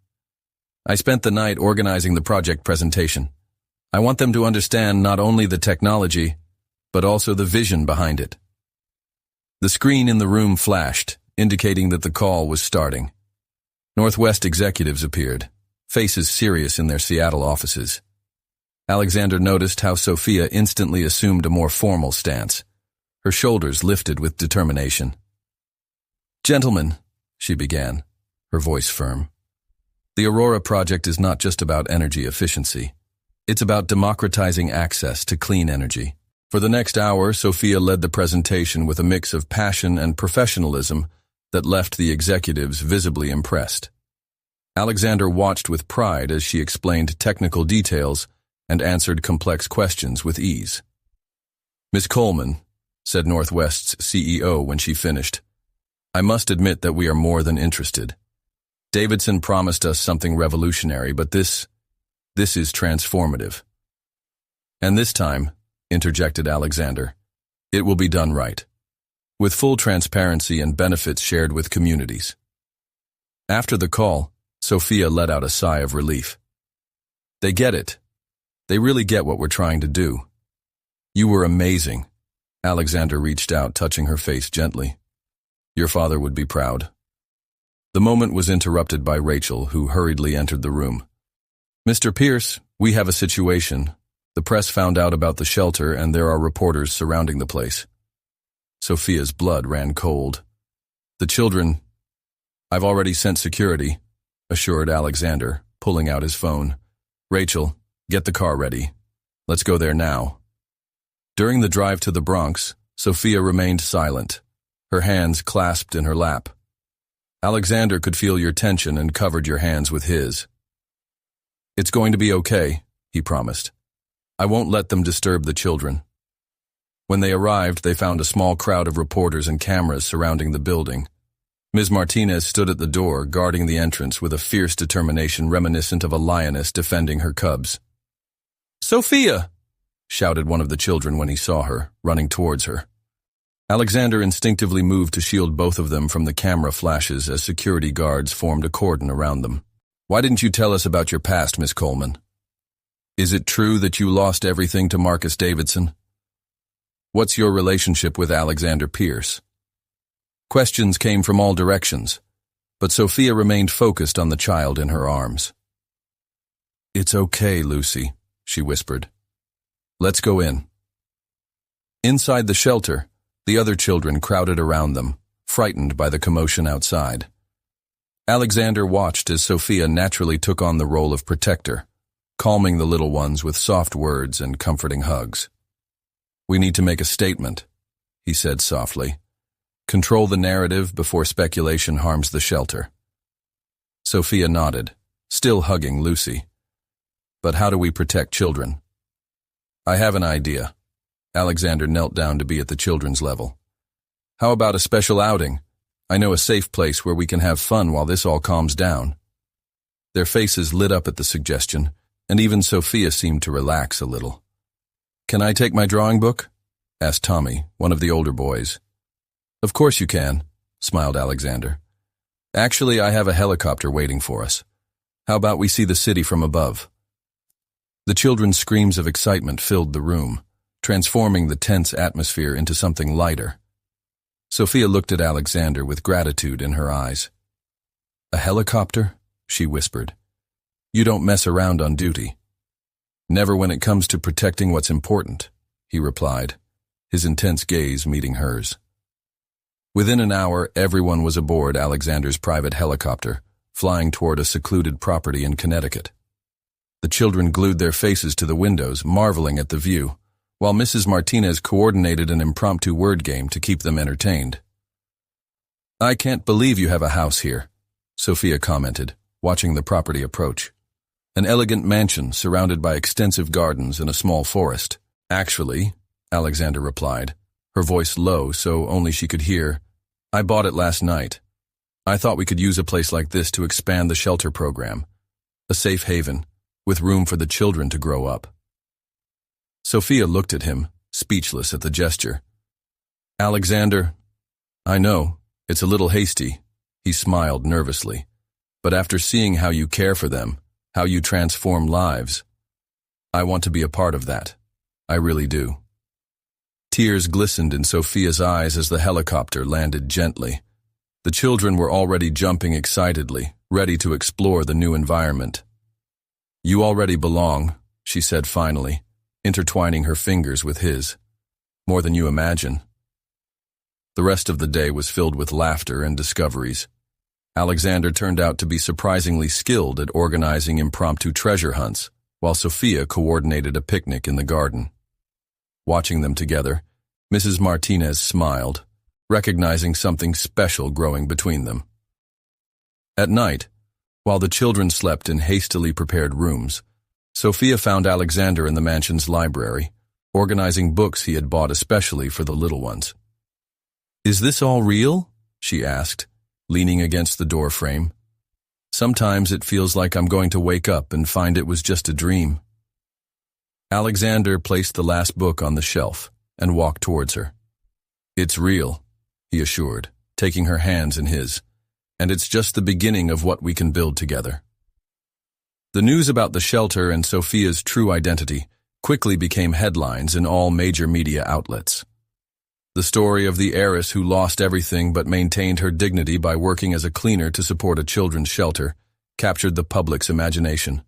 I spent the night organizing the project presentation. I want them to understand not only the technology, but also the vision behind it. The screen in the room flashed, indicating that the call was starting. Northwest executives appeared, faces serious in their Seattle offices. Alexander noticed how Sophia instantly assumed a more formal stance, her shoulders lifted with determination. Gentlemen, she began, her voice firm. The Aurora project is not just about energy efficiency. It's about democratizing access to clean energy. For the next hour, Sophia led the presentation with a mix of passion and professionalism that left the executives visibly impressed. Alexander watched with pride as she explained technical details and answered complex questions with ease. Ms. Coleman, said Northwest's CEO when she finished, I must admit that we are more than interested. Davidson promised us something revolutionary, but this is transformative. And this time, interjected Alexander, it will be done right, with full transparency and benefits shared with communities. After the call, Sophia let out a sigh of relief. They get it. They really get what we're trying to do. You were amazing. Alexander reached out, touching her face gently. Your father would be proud. The moment was interrupted by Rachel, who hurriedly entered the room. Mr. Pierce, we have a situation. The press found out about the shelter and there are reporters surrounding the place. Sophia's blood ran cold. The children... I've already sent security, assured Alexander, pulling out his phone. Rachel, get the car ready. Let's go there now. During the drive to the Bronx, Sophia remained silent, her hands clasped in her lap. Alexander could feel your tension and covered your hands with his. It's going to be okay, he promised. I won't let them disturb the children. When they arrived, they found a small crowd of reporters and cameras surrounding the building. Ms. Martinez stood at the door, guarding the entrance with a fierce determination reminiscent of a lioness defending her cubs. Sophia! Shouted one of the children when he saw her, running towards her. Alexander instinctively moved to shield both of them from the camera flashes as security guards formed a cordon around them. Why didn't you tell us about your past, Miss Coleman? Is it true that you lost everything to Marcus Davidson? What's your relationship with Alexander Pierce? Questions came from all directions, but Sophia remained focused on the child in her arms. It's okay, Lucy, she whispered. Let's go in. Inside the shelter, the other children crowded around them, frightened by the commotion outside. Alexander watched as Sophia naturally took on the role of protector, calming the little ones with soft words and comforting hugs. We need to make a statement, he said softly. Control the narrative before speculation harms the shelter. Sophia nodded, still hugging Lucy. But how do we protect children? I have an idea. Alexander knelt down to be at the children's level. How about a special outing? I know a safe place where we can have fun while this all calms down. Their faces lit up at the suggestion, and even Sophia seemed to relax a little. Can I take my drawing book? Asked Tommy, one of the older boys. Of course you can, smiled Alexander. Actually, I have a helicopter waiting for us. How about we see the city from above? The children's screams of excitement filled the room, transforming the tense atmosphere into something lighter. Sophia looked at Alexander with gratitude in her eyes. A helicopter? She whispered. You don't mess around on duty. Never when it comes to protecting what's important, he replied, his intense gaze meeting hers. Within an hour, everyone was aboard Alexander's private helicopter, flying toward a secluded property in Connecticut. The children glued their faces to the windows, marveling at the view, while Mrs. Martinez coordinated an impromptu word game to keep them entertained. I can't believe you have a house here, Sophia commented, watching the property approach. An elegant mansion surrounded by extensive gardens and a small forest. Actually, Alexander replied, her voice low so only she could hear, I bought it last night. I thought we could use a place like this to expand the shelter program. A safe haven, with room for the children to grow up. Sophia looked at him, speechless at the gesture. Alexander, I know, it's a little hasty, he smiled nervously, but after seeing how you care for them, how you transform lives, I want to be a part of that. I really do. Tears glistened in Sophia's eyes as the helicopter landed gently. The children were already jumping excitedly, ready to explore the new environment. You already belong, she said finally, intertwining her fingers with his. More than you imagine. The rest of the day was filled with laughter and discoveries. Alexander turned out to be surprisingly skilled at organizing impromptu treasure hunts, while Sophia coordinated a picnic in the garden. Watching them together, Mrs. Martinez smiled, recognizing something special growing between them. At night, while the children slept in hastily prepared rooms, Sophia found Alexander in the mansion's library, organizing books he had bought especially for the little ones. Is this all real? She asked, leaning against the door frame. Sometimes it feels like I'm going to wake up and find it was just a dream. Alexander placed the last book on the shelf and walked towards her. It's real, he assured, taking her hands in his, and it's just the beginning of what we can build together. The news about the shelter and Sophia's true identity quickly became headlines in all major media outlets. The story of the heiress who lost everything but maintained her dignity by working as a cleaner to support a children's shelter captured the public's imagination.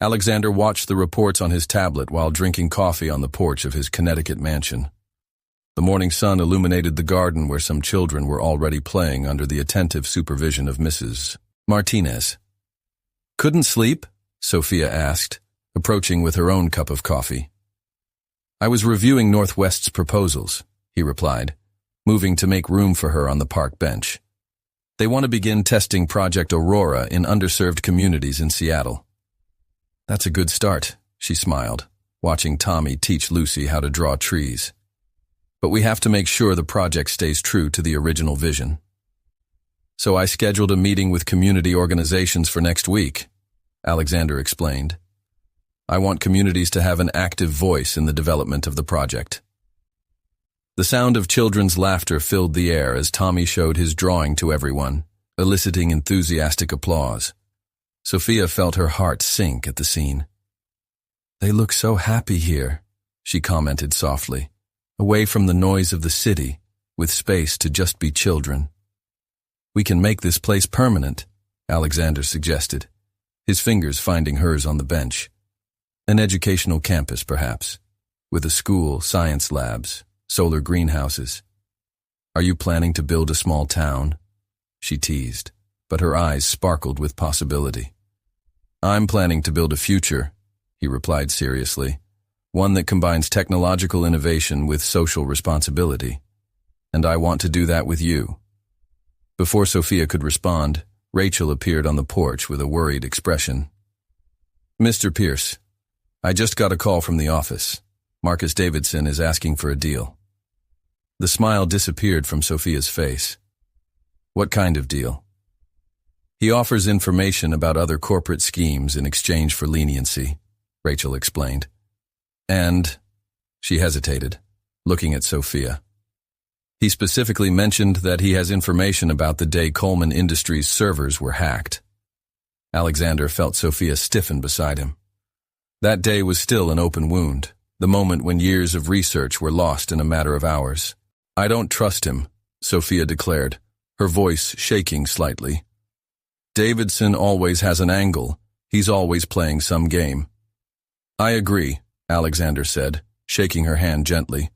Alexander watched the reports on his tablet while drinking coffee on the porch of his Connecticut mansion. The morning sun illuminated the garden where some children were already playing under the attentive supervision of Mrs. Martinez. Couldn't sleep? Sophia asked, approaching with her own cup of coffee. I was reviewing Northwest's proposals, he replied, moving to make room for her on the park bench. They want to begin testing Project Aurora in underserved communities in Seattle. That's a good start, she smiled, watching Tommy teach Lucy how to draw trees. But we have to make sure the project stays true to the original vision. So I scheduled a meeting with community organizations for next week, Alexander explained. I want communities to have an active voice in the development of the project. The sound of children's laughter filled the air as Tommy showed his drawing to everyone, eliciting enthusiastic applause. Sophia felt her heart sink at the scene. "They look so happy here," she commented softly, "away from the noise of the city, with space to just be children." "We can make this place permanent," Alexander suggested, his fingers finding hers on the bench. "An educational campus, perhaps, with a school, science labs, solar greenhouses." "Are you planning to build a small town?" she teased, but her eyes sparkled with possibility. "I'm planning to build a future," he replied seriously, "one that combines technological innovation with social responsibility. And I want to do that with you." Before Sophia could respond, Rachel appeared on the porch with a worried expression. "Mr. Pierce, I just got a call from the office. Marcus Davidson is asking for a deal." The smile disappeared from Sophia's face. "What kind of deal?" "He offers information about other corporate schemes in exchange for leniency," Rachel explained. "And," she hesitated, looking at Sophia, "he specifically mentioned that he has information about the day Coleman Industries' servers were hacked." Alexander felt Sophia stiffen beside him. That day was still an open wound, the moment when years of research were lost in a matter of hours. "I don't trust him," Sophia declared, her voice shaking slightly. "Davidson always has an angle. He's always playing some game." "I agree," Alexander said, shaking her hand gently.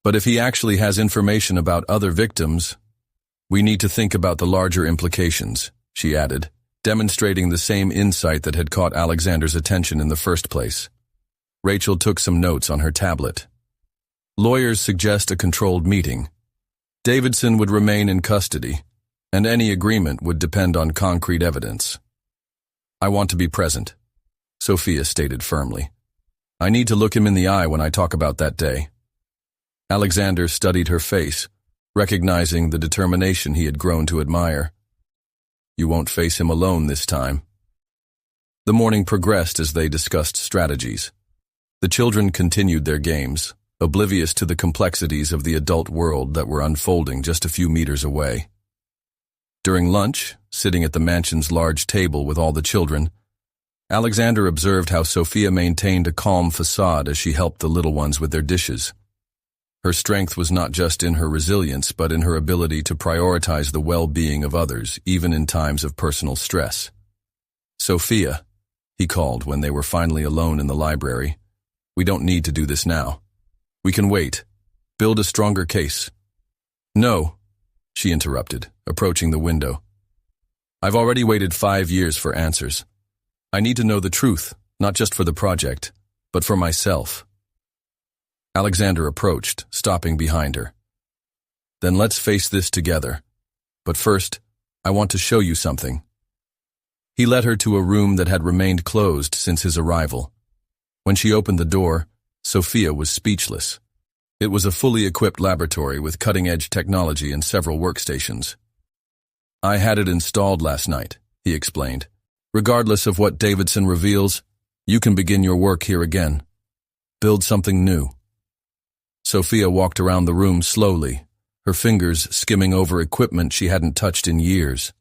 "But if he actually has information about other victims, we need to think about the larger implications," she added, demonstrating the same insight that had caught Alexander's attention in the first place. Rachel took some notes on her tablet. "Lawyers suggest a controlled meeting. Davidson would remain in custody, and any agreement would depend on concrete evidence." "I want to be present," Sophia stated firmly. "I need to look him in the eye when I talk about that day." Alexander studied her face, recognizing the determination he had grown to admire. "You won't face him alone this time." The morning progressed as they discussed strategies. The children continued their games, oblivious to the complexities of the adult world that were unfolding just a few meters away. During lunch, sitting at the mansion's large table with all the children, Alexander observed how Sophia maintained a calm facade as she helped the little ones with their dishes. Her strength was not just in her resilience, but in her ability to prioritize the well-being of others, even in times of personal stress. "Sophia," he called when they were finally alone in the library, "we don't need to do this now. We can wait. Build a stronger case." "No," she interrupted, approaching the window. "I've already waited 5 years for answers. I need to know the truth, not just for the project, but for myself." Alexander approached, stopping behind her. "Then let's face this together. But first, I want to show you something." He led her to a room that had remained closed since his arrival. When she opened the door, Sophia was speechless. It was a fully equipped laboratory with cutting-edge technology and several workstations. "I had it installed last night," he explained. "Regardless of what Davidson reveals, you can begin your work here again. Build something new." Sophia walked around the room slowly, her fingers skimming over equipment she hadn't touched in years.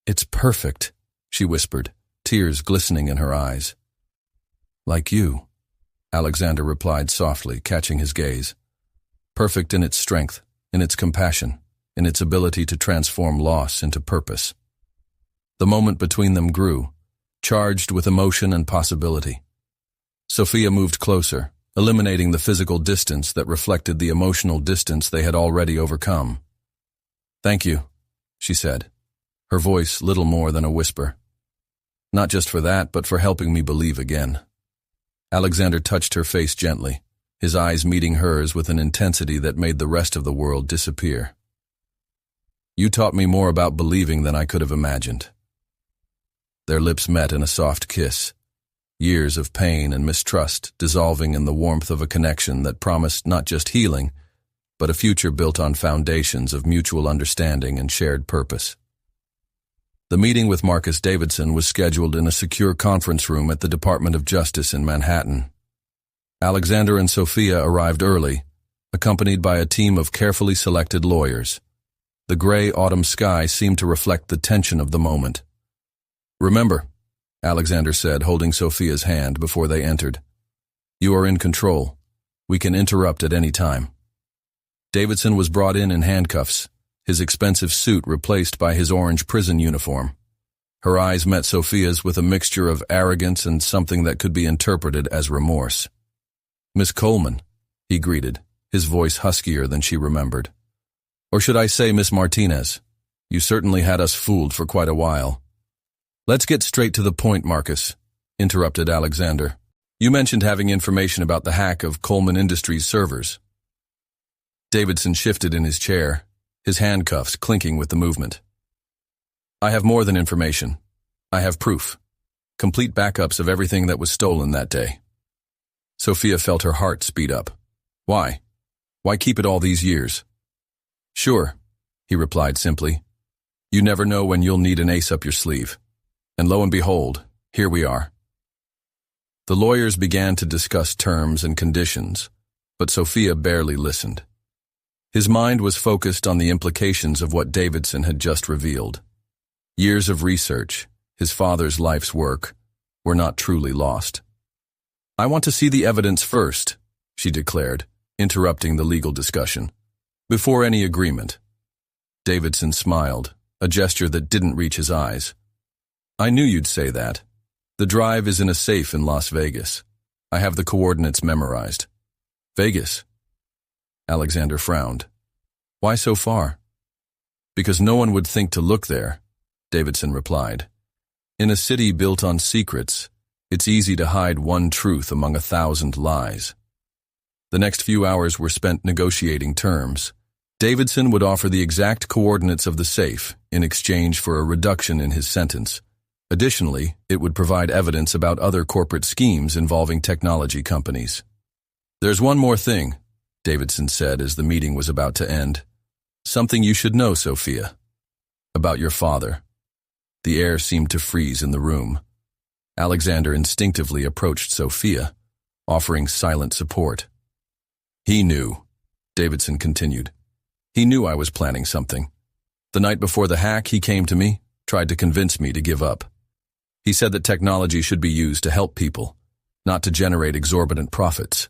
"It's perfect," she whispered, tears glistening in her eyes. "Like you," Alexander replied softly, catching his gaze. "Perfect in its strength, in its compassion, in its ability to transform loss into purpose." The moment between them grew, charged with emotion and possibility. Sophia moved closer, eliminating the physical distance that reflected the emotional distance they had already overcome. "Thank you," she said, her voice little more than a whisper. "Not just for that, but for helping me believe again." Alexander touched her face gently, his eyes meeting hers with an intensity that made the rest of the world disappear. "You taught me more about believing than I could have imagined." Their lips met in a soft kiss, years of pain and mistrust dissolving in the warmth of a connection that promised not just healing, but a future built on foundations of mutual understanding and shared purpose. The meeting with Marcus Davidson was scheduled in a secure conference room at the Department of Justice in Manhattan. Alexander and Sophia arrived early, accompanied by a team of carefully selected lawyers. The gray autumn sky seemed to reflect the tension of the moment. "Remember," Alexander said, holding Sophia's hand before they entered. You are in control. We can interrupt at any time. Davidson was brought in handcuffs, his expensive suit replaced by his orange prison uniform. Her eyes met Sophia's with a mixture of arrogance and something that could be interpreted as remorse. Miss Coleman, he greeted, his voice huskier than she remembered. Or should I say Miss Martinez? You certainly had us fooled for quite a while. Let's get straight to the point, Marcus, interrupted Alexander. You mentioned having information about the hack of Coleman Industries servers. Davidson shifted in his chair, his handcuffs clinking with the movement. I have more than information. I have proof. Complete backups of everything that was stolen that day. Sophia felt her heart speed up. Why? Why keep it all these years? Sure, he replied simply. You never know when you'll need an ace up your sleeve. And lo and behold, here we are. The lawyers began to discuss terms and conditions, but Sophia barely listened. His mind was focused on the implications of what Davidson had just revealed. Years of research, his father's life's work, were not truly lost. I want to see the evidence first, she declared, interrupting the legal discussion. Before any agreement. Davidson smiled, a gesture that didn't reach his eyes. I knew you'd say that. The drive is in a safe in Las Vegas. I have the coordinates memorized. Vegas? Alexander frowned. Why so far? Because no one would think to look there, Davidson replied. In a city built on secrets, it's easy to hide one truth among 1,000 lies. The next few hours were spent negotiating terms. Davidson would offer the exact coordinates of the safe in exchange for a reduction in his sentence. Additionally, it would provide evidence about other corporate schemes involving technology companies. There's one more thing, Davidson said as the meeting was about to end. Something you should know, Sophia. About your father. The air seemed to freeze in the room. Alexander instinctively approached Sophia, offering silent support. He knew, Davidson continued. He knew I was planning something. The night before the hack, he came to me, tried to convince me to give up. He said that technology should be used to help people, not to generate exorbitant profits.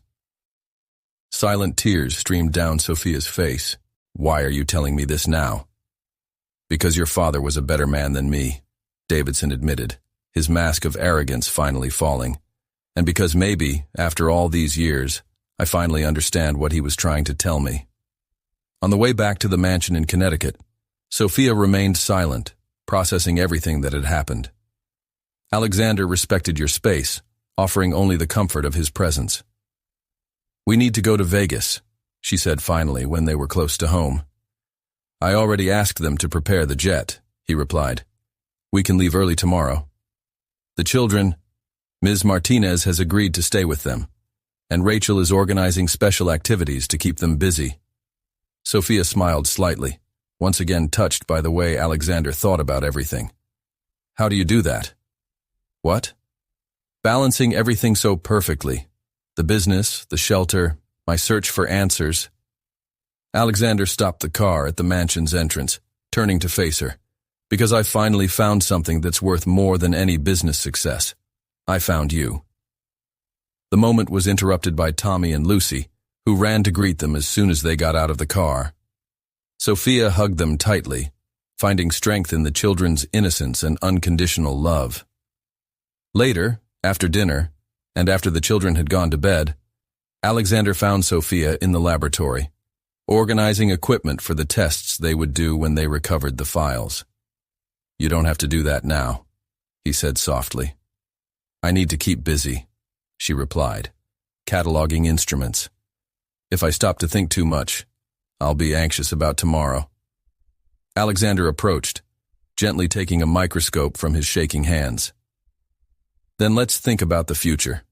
Silent tears streamed down Sophia's face. Why are you telling me this now? Because your father was a better man than me, Davidson admitted, his mask of arrogance finally falling. And because maybe, after all these years, I finally understand what he was trying to tell me. On the way back to the mansion in Connecticut, Sophia remained silent, processing everything that had happened. Alexander respected your space, offering only the comfort of his presence. We need to go to Vegas, she said finally when they were close to home. I already asked them to prepare the jet, he replied. We can leave early tomorrow. The children, Ms. Martinez has agreed to stay with them, and Rachel is organizing special activities to keep them busy. Sophia smiled slightly, once again touched by the way Alexander thought about everything. How do you do that? What? Balancing everything so perfectly. The business, the shelter, my search for answers. Alexander stopped the car at the mansion's entrance, turning to face her. Because I finally found something that's worth more than any business success. I found you. The moment was interrupted by Tommy and Lucy, who ran to greet them as soon as they got out of the car. Sophia hugged them tightly, finding strength in the children's innocence and unconditional love. Later, after dinner, and after the children had gone to bed, Alexander found Sophia in the laboratory, organizing equipment for the tests they would do when they recovered the files. You don't have to do that now, he said softly. I need to keep busy, she replied, cataloging instruments. If I stop to think too much, I'll be anxious about tomorrow. Alexander approached, gently taking a microscope from his shaking hands. Then let's think about the future.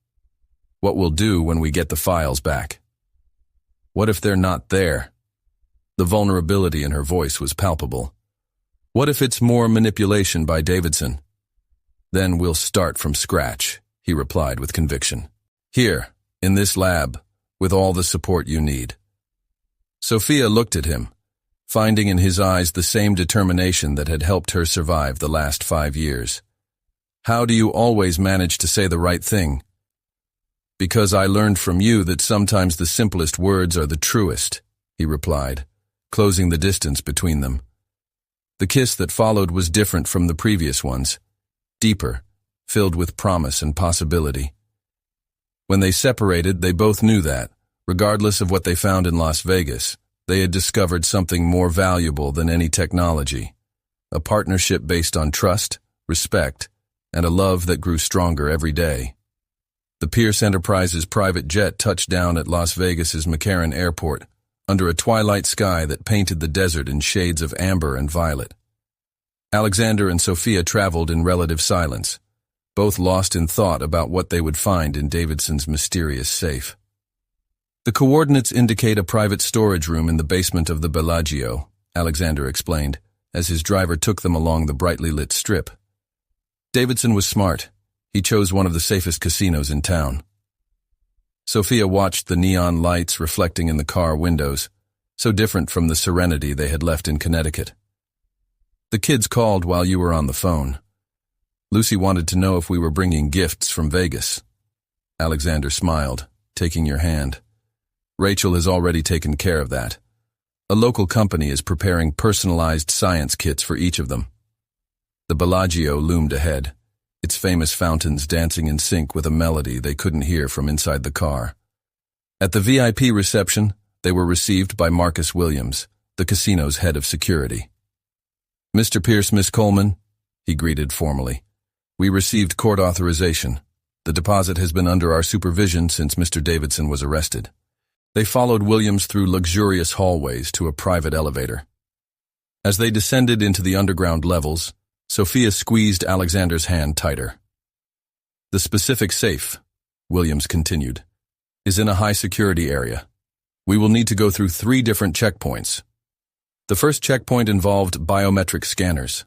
What we'll do when we get the files back. What if they're not there? The vulnerability in her voice was palpable. What if it's more manipulation by Davidson? Then we'll start from scratch, he replied with conviction. Here, in this lab, with all the support you need. Sophia looked at him, finding in his eyes the same determination that had helped her survive the last 5 years. How do you always manage to say the right thing? Because I learned from you that sometimes the simplest words are the truest, he replied, closing the distance between them. The kiss that followed was different from the previous ones, deeper, filled with promise and possibility. When they separated, they both knew that, regardless of what they found in Las Vegas, they had discovered something more valuable than any technology, a partnership based on trust, respect, and a love that grew stronger every day. The Pierce Enterprises private jet touched down at Las Vegas's McCarran Airport, under a twilight sky that painted the desert in shades of amber and violet. Alexander and Sophia traveled in relative silence, both lost in thought about what they would find in Davidson's mysterious safe. The coordinates indicate a private storage room in the basement of the Bellagio, Alexander explained, as his driver took them along the brightly lit strip. Davidson was smart. He chose one of the safest casinos in town. Sophia watched the neon lights reflecting in the car windows, so different from the serenity they had left in Connecticut. The kids called while you were on the phone. Lucy wanted to know if we were bringing gifts from Vegas. Alexander smiled, taking your hand. Rachel has already taken care of that. A local company is preparing personalized science kits for each of them. The Bellagio loomed ahead, its famous fountains dancing in sync with a melody they couldn't hear from inside the car. At the VIP reception, they were received by Marcus Williams, the casino's head of security. "Mr. Pierce, Miss Coleman," he greeted formally. "We received court authorization. The deposit has been under our supervision since Mr. Davidson was arrested." They followed Williams through luxurious hallways to a private elevator. As they descended into the underground levels, Sophia squeezed Alexander's hand tighter. "The specific safe," Williams continued, "is in a high-security area. We will need to go through 3 different checkpoints. The first checkpoint involved biometric scanners.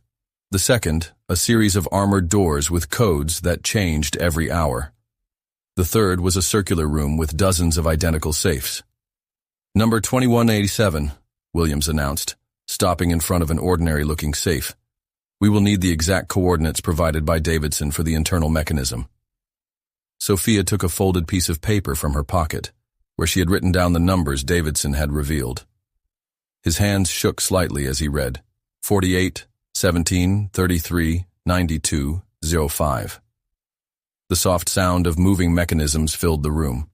The second, a series of armored doors with codes that changed every hour. The third was a circular room with dozens of identical safes. "Number 2187, Williams announced, stopping in front of an ordinary-looking safe. "We will need the exact coordinates provided by Davidson for the internal mechanism." Sophia took a folded piece of paper from her pocket, where she had written down the numbers Davidson had revealed. His hands shook slightly as he read, 48, 17, 33, 92, 05. The soft sound of moving mechanisms filled the room.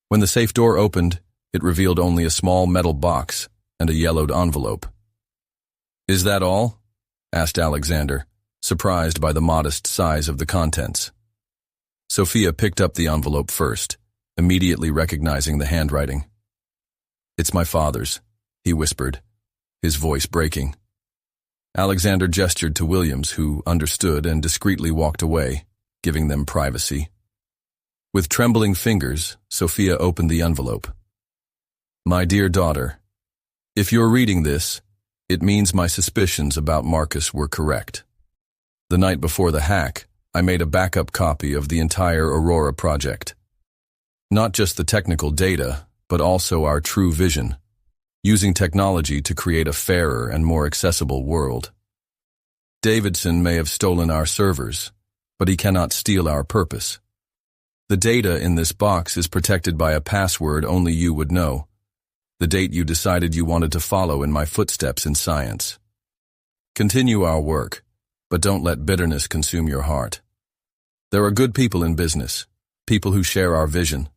When the safe door opened, it revealed only a small metal box and a yellowed envelope. "Is that all?" asked Alexander, surprised by the modest size of the contents. Sophia picked up the envelope first, immediately recognizing the handwriting. "It's my father's," he whispered, his voice breaking. Alexander gestured to Williams, who understood and discreetly walked away, giving them privacy. With trembling fingers, Sophia opened the envelope. "My dear daughter, if you're reading this, it means my suspicions about Marcus were correct. The night before the hack, I made a backup copy of the entire Aurora project. Not just the technical data, but also our true vision, using technology to create a fairer and more accessible world. Davidson may have stolen our servers, but he cannot steal our purpose. The data in this box is protected by a password only you would know, the date you decided you wanted to follow in my footsteps in science. Continue our work, but don't let bitterness consume your heart. There are good people in business, people who share our vision.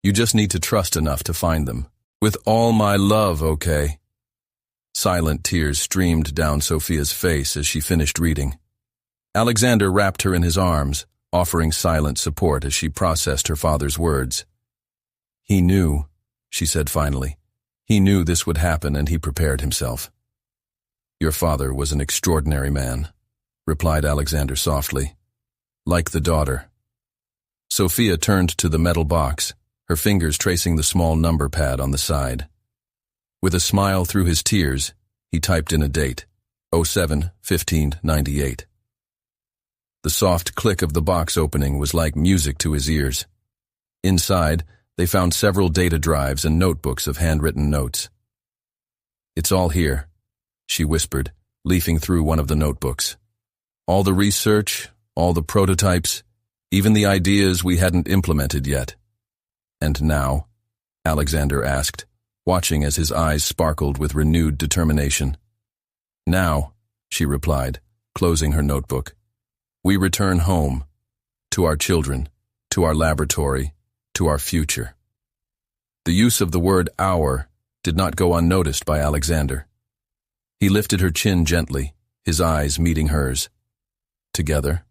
You just need to trust enough to find them. With all my love, okay?" Silent tears streamed down Sophia's face as she finished reading. Alexander wrapped her in his arms, offering silent support as she processed her father's words. "He knew," she said finally. "He knew this would happen and he prepared himself." "Your father was an extraordinary man," replied Alexander softly. "Like the daughter." Sophia turned to the metal box, her fingers tracing the small number pad on the side. With a smile through his tears, he typed in a date, 07-15-98. The soft click of the box opening was like music to his ears. Inside, they found several data drives and notebooks of handwritten notes. "It's all here," she whispered, leafing through one of the notebooks. "All the research, all the prototypes, even the ideas we hadn't implemented yet. And now? Alexander asked, watching as his eyes sparkled with renewed determination. Now, she replied, closing her notebook, we return home, to our children, to our laboratory, to our future. The use of the word our did not go unnoticed by Alexander. He lifted her chin gently, his eyes meeting hers. Together?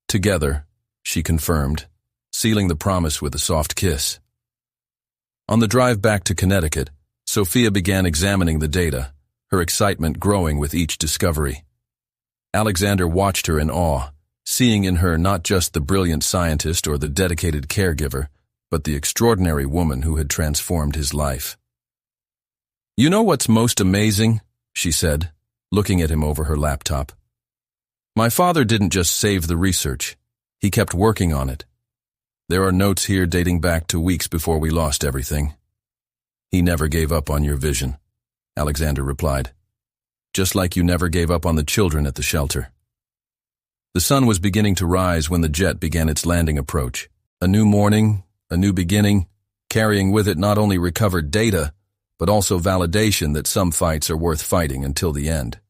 Together, she confirmed, sealing the promise with a soft kiss. On the drive back to Connecticut, Sophia began examining the data, her excitement growing with each discovery. Alexander watched her in awe, seeing in her not just the brilliant scientist or the dedicated caregiver, but the extraordinary woman who had transformed his life. You know what's most amazing? She said, looking at him over her laptop. My father didn't just save the research. He kept working on it. There are notes here dating back to weeks before we lost everything. He never gave up on your vision, Alexander replied. Just like you never gave up on the children at the shelter. The sun was beginning to rise when the jet began its landing approach. A new morning, a new beginning, carrying with it not only recovered data, but also validation that some fights are worth fighting until the end.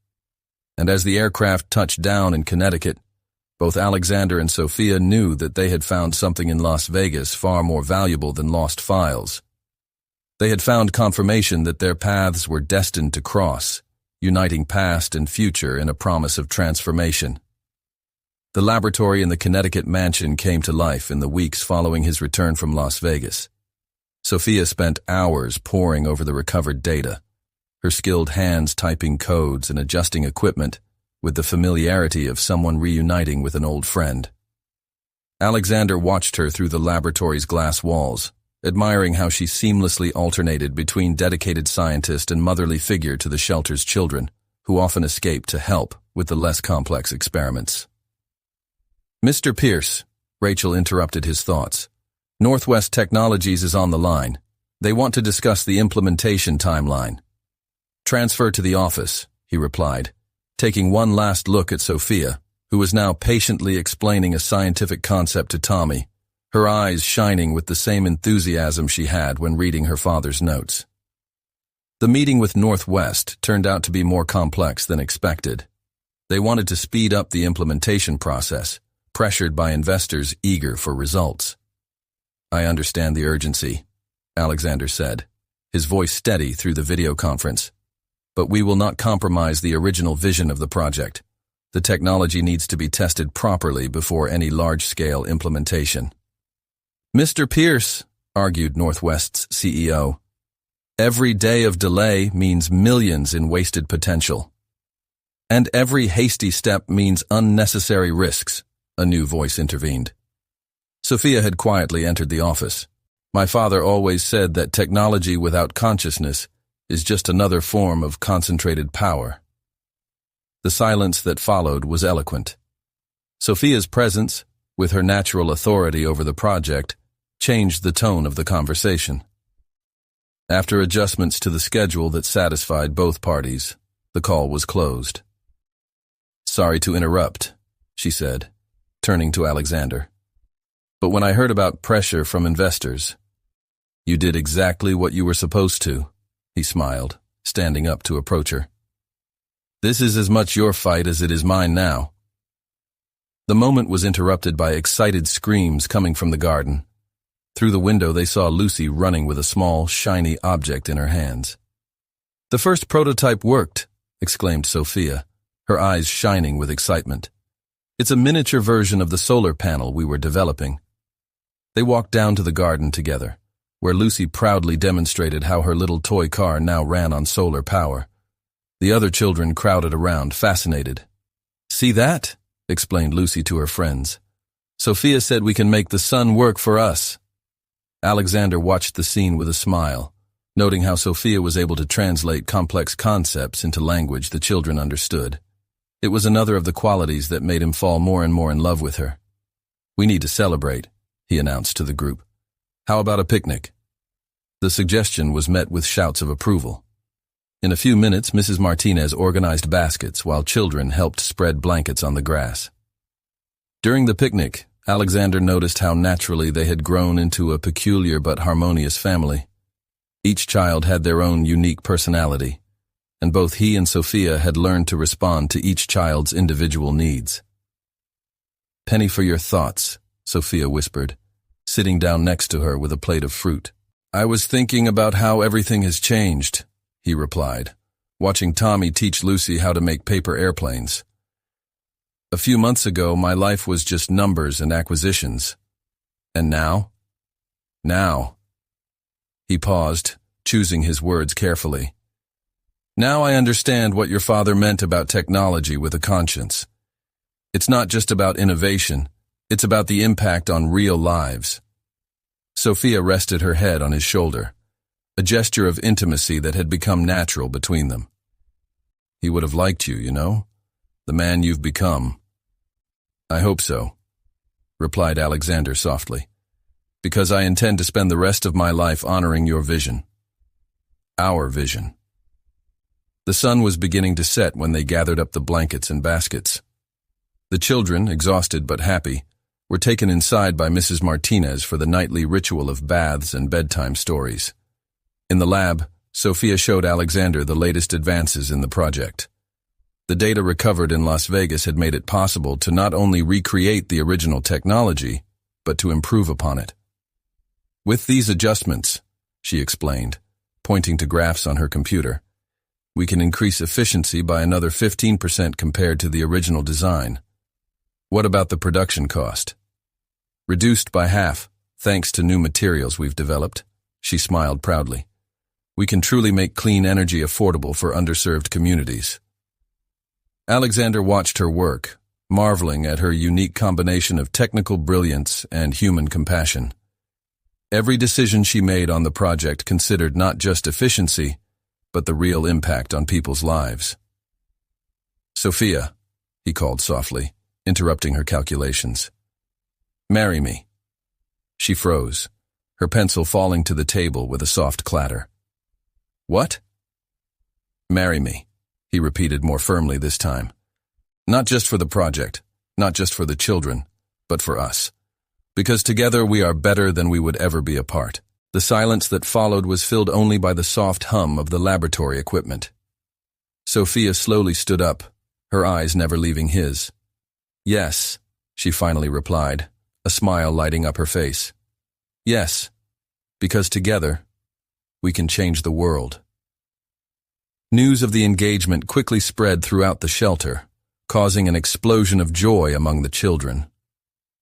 And as the aircraft touched down in Connecticut, both Alexander and Sophia knew that they had found something in Las Vegas far more valuable than lost files. They had found confirmation that their paths were destined to cross, uniting past and future in a promise of transformation. The laboratory in the Connecticut mansion came to life in the weeks following his return from Las Vegas. Sophia spent hours poring over the recovered data, her skilled hands typing codes and adjusting equipment with the familiarity of someone reuniting with an old friend. Alexander watched her through the laboratory's glass walls, admiring how she seamlessly alternated between dedicated scientist and motherly figure to the shelter's children, who often escaped to help with the less complex experiments. Mr. Pierce, Rachel interrupted his thoughts. Northwest Technologies is on the line. They want to discuss the implementation timeline. Transfer to the office, he replied, taking one last look at Sophia, who was now patiently explaining a scientific concept to Tommy, her eyes shining with the same enthusiasm she had when reading her father's notes. The meeting with Northwest turned out to be more complex than expected. They wanted to speed up the implementation process, pressured by investors eager for results. I understand the urgency, Alexander said, his voice steady through the video conference. But we will not compromise the original vision of the project. The technology needs to be tested properly before any large-scale implementation. Mr. Pierce, argued Northwest's CEO, every day of delay means millions in wasted potential. And every hasty step means unnecessary risks, a new voice intervened. Sophia had quietly entered the office. My father always said that technology without consciousness is just another form of concentrated power. The silence that followed was eloquent. Sophia's presence, with her natural authority over the project, changed the tone of the conversation. After adjustments to the schedule that satisfied both parties, the call was closed. Sorry to interrupt, she said, turning to Alexander. But when I heard about pressure from investors, you did exactly what you were supposed to, he smiled, standing up to approach her. This is as much your fight as it is mine now. The moment was interrupted by excited screams coming from the garden. Through the window they saw Lucy running with a small, shiny object in her hands. The first prototype worked, exclaimed Sophia, her eyes shining with excitement. It's a miniature version of the solar panel we were developing. They walked down to the garden together, where Lucy proudly demonstrated how her little toy car now ran on solar power. The other children crowded around, fascinated. See that? Explained Lucy to her friends. Sophia said we can make the sun work for us. Alexander watched the scene with a smile, noting how Sophia was able to translate complex concepts into language the children understood. It was another of the qualities that made him fall more and more in love with her. We need to celebrate, he announced to the group. How about a picnic? The suggestion was met with shouts of approval. In a few minutes, Mrs. Martinez organized baskets while children helped spread blankets on the grass. During the picnic, Alexander noticed how naturally they had grown into a peculiar but harmonious family. Each child had their own unique personality, and both he and Sophia had learned to respond to each child's individual needs. "Penny for your thoughts," Sophia whispered, sitting down next to her with a plate of fruit. "I was thinking about how everything has changed," he replied, watching Tommy teach Lucy how to make paper airplanes. "A few months ago, my life was just numbers and acquisitions. And now?" "Now." He paused, choosing his words carefully. "Now I understand what your father meant about technology with a conscience. It's not just about innovation, it's about the impact on real lives." Sophia rested her head on his shoulder, a gesture of intimacy that had become natural between them. "He would have liked you, you know, the man you've become." "I hope so," replied Alexander softly, "because I intend to spend the rest of my life honoring your vision. Our vision." The sun was beginning to set when they gathered up the blankets and baskets. The children, exhausted but happy, were taken inside by Mrs. Martinez for the nightly ritual of baths and bedtime stories. In the lab, Sophia showed Alexander the latest advances in the project. The data recovered in Las Vegas had made it possible to not only recreate the original technology, but to improve upon it. "With these adjustments," she explained, pointing to graphs on her computer, "we can increase efficiency by another 15% compared to the original design. What about the production cost?" "Reduced by half, thanks to new materials we've developed," she smiled proudly. "We can truly make clean energy affordable for underserved communities." Alexander watched her work, marveling at her unique combination of technical brilliance and human compassion. Every decision she made on the project considered not just efficiency, but the real impact on people's lives. "Sophia," he called softly, interrupting her calculations. "Marry me." She froze, her pencil falling to the table with a soft clatter. "What?" "Marry me," he repeated more firmly this time. "Not just for the project, not just for the children, but for us. Because together we are better than we would ever be apart." The silence that followed was filled only by the soft hum of the laboratory equipment. Sophia slowly stood up, her eyes never leaving his. "Yes," she finally replied, a smile lighting up her face. "Yes, because together, we can change the world." News of the engagement quickly spread throughout the shelter, causing an explosion of joy among the children.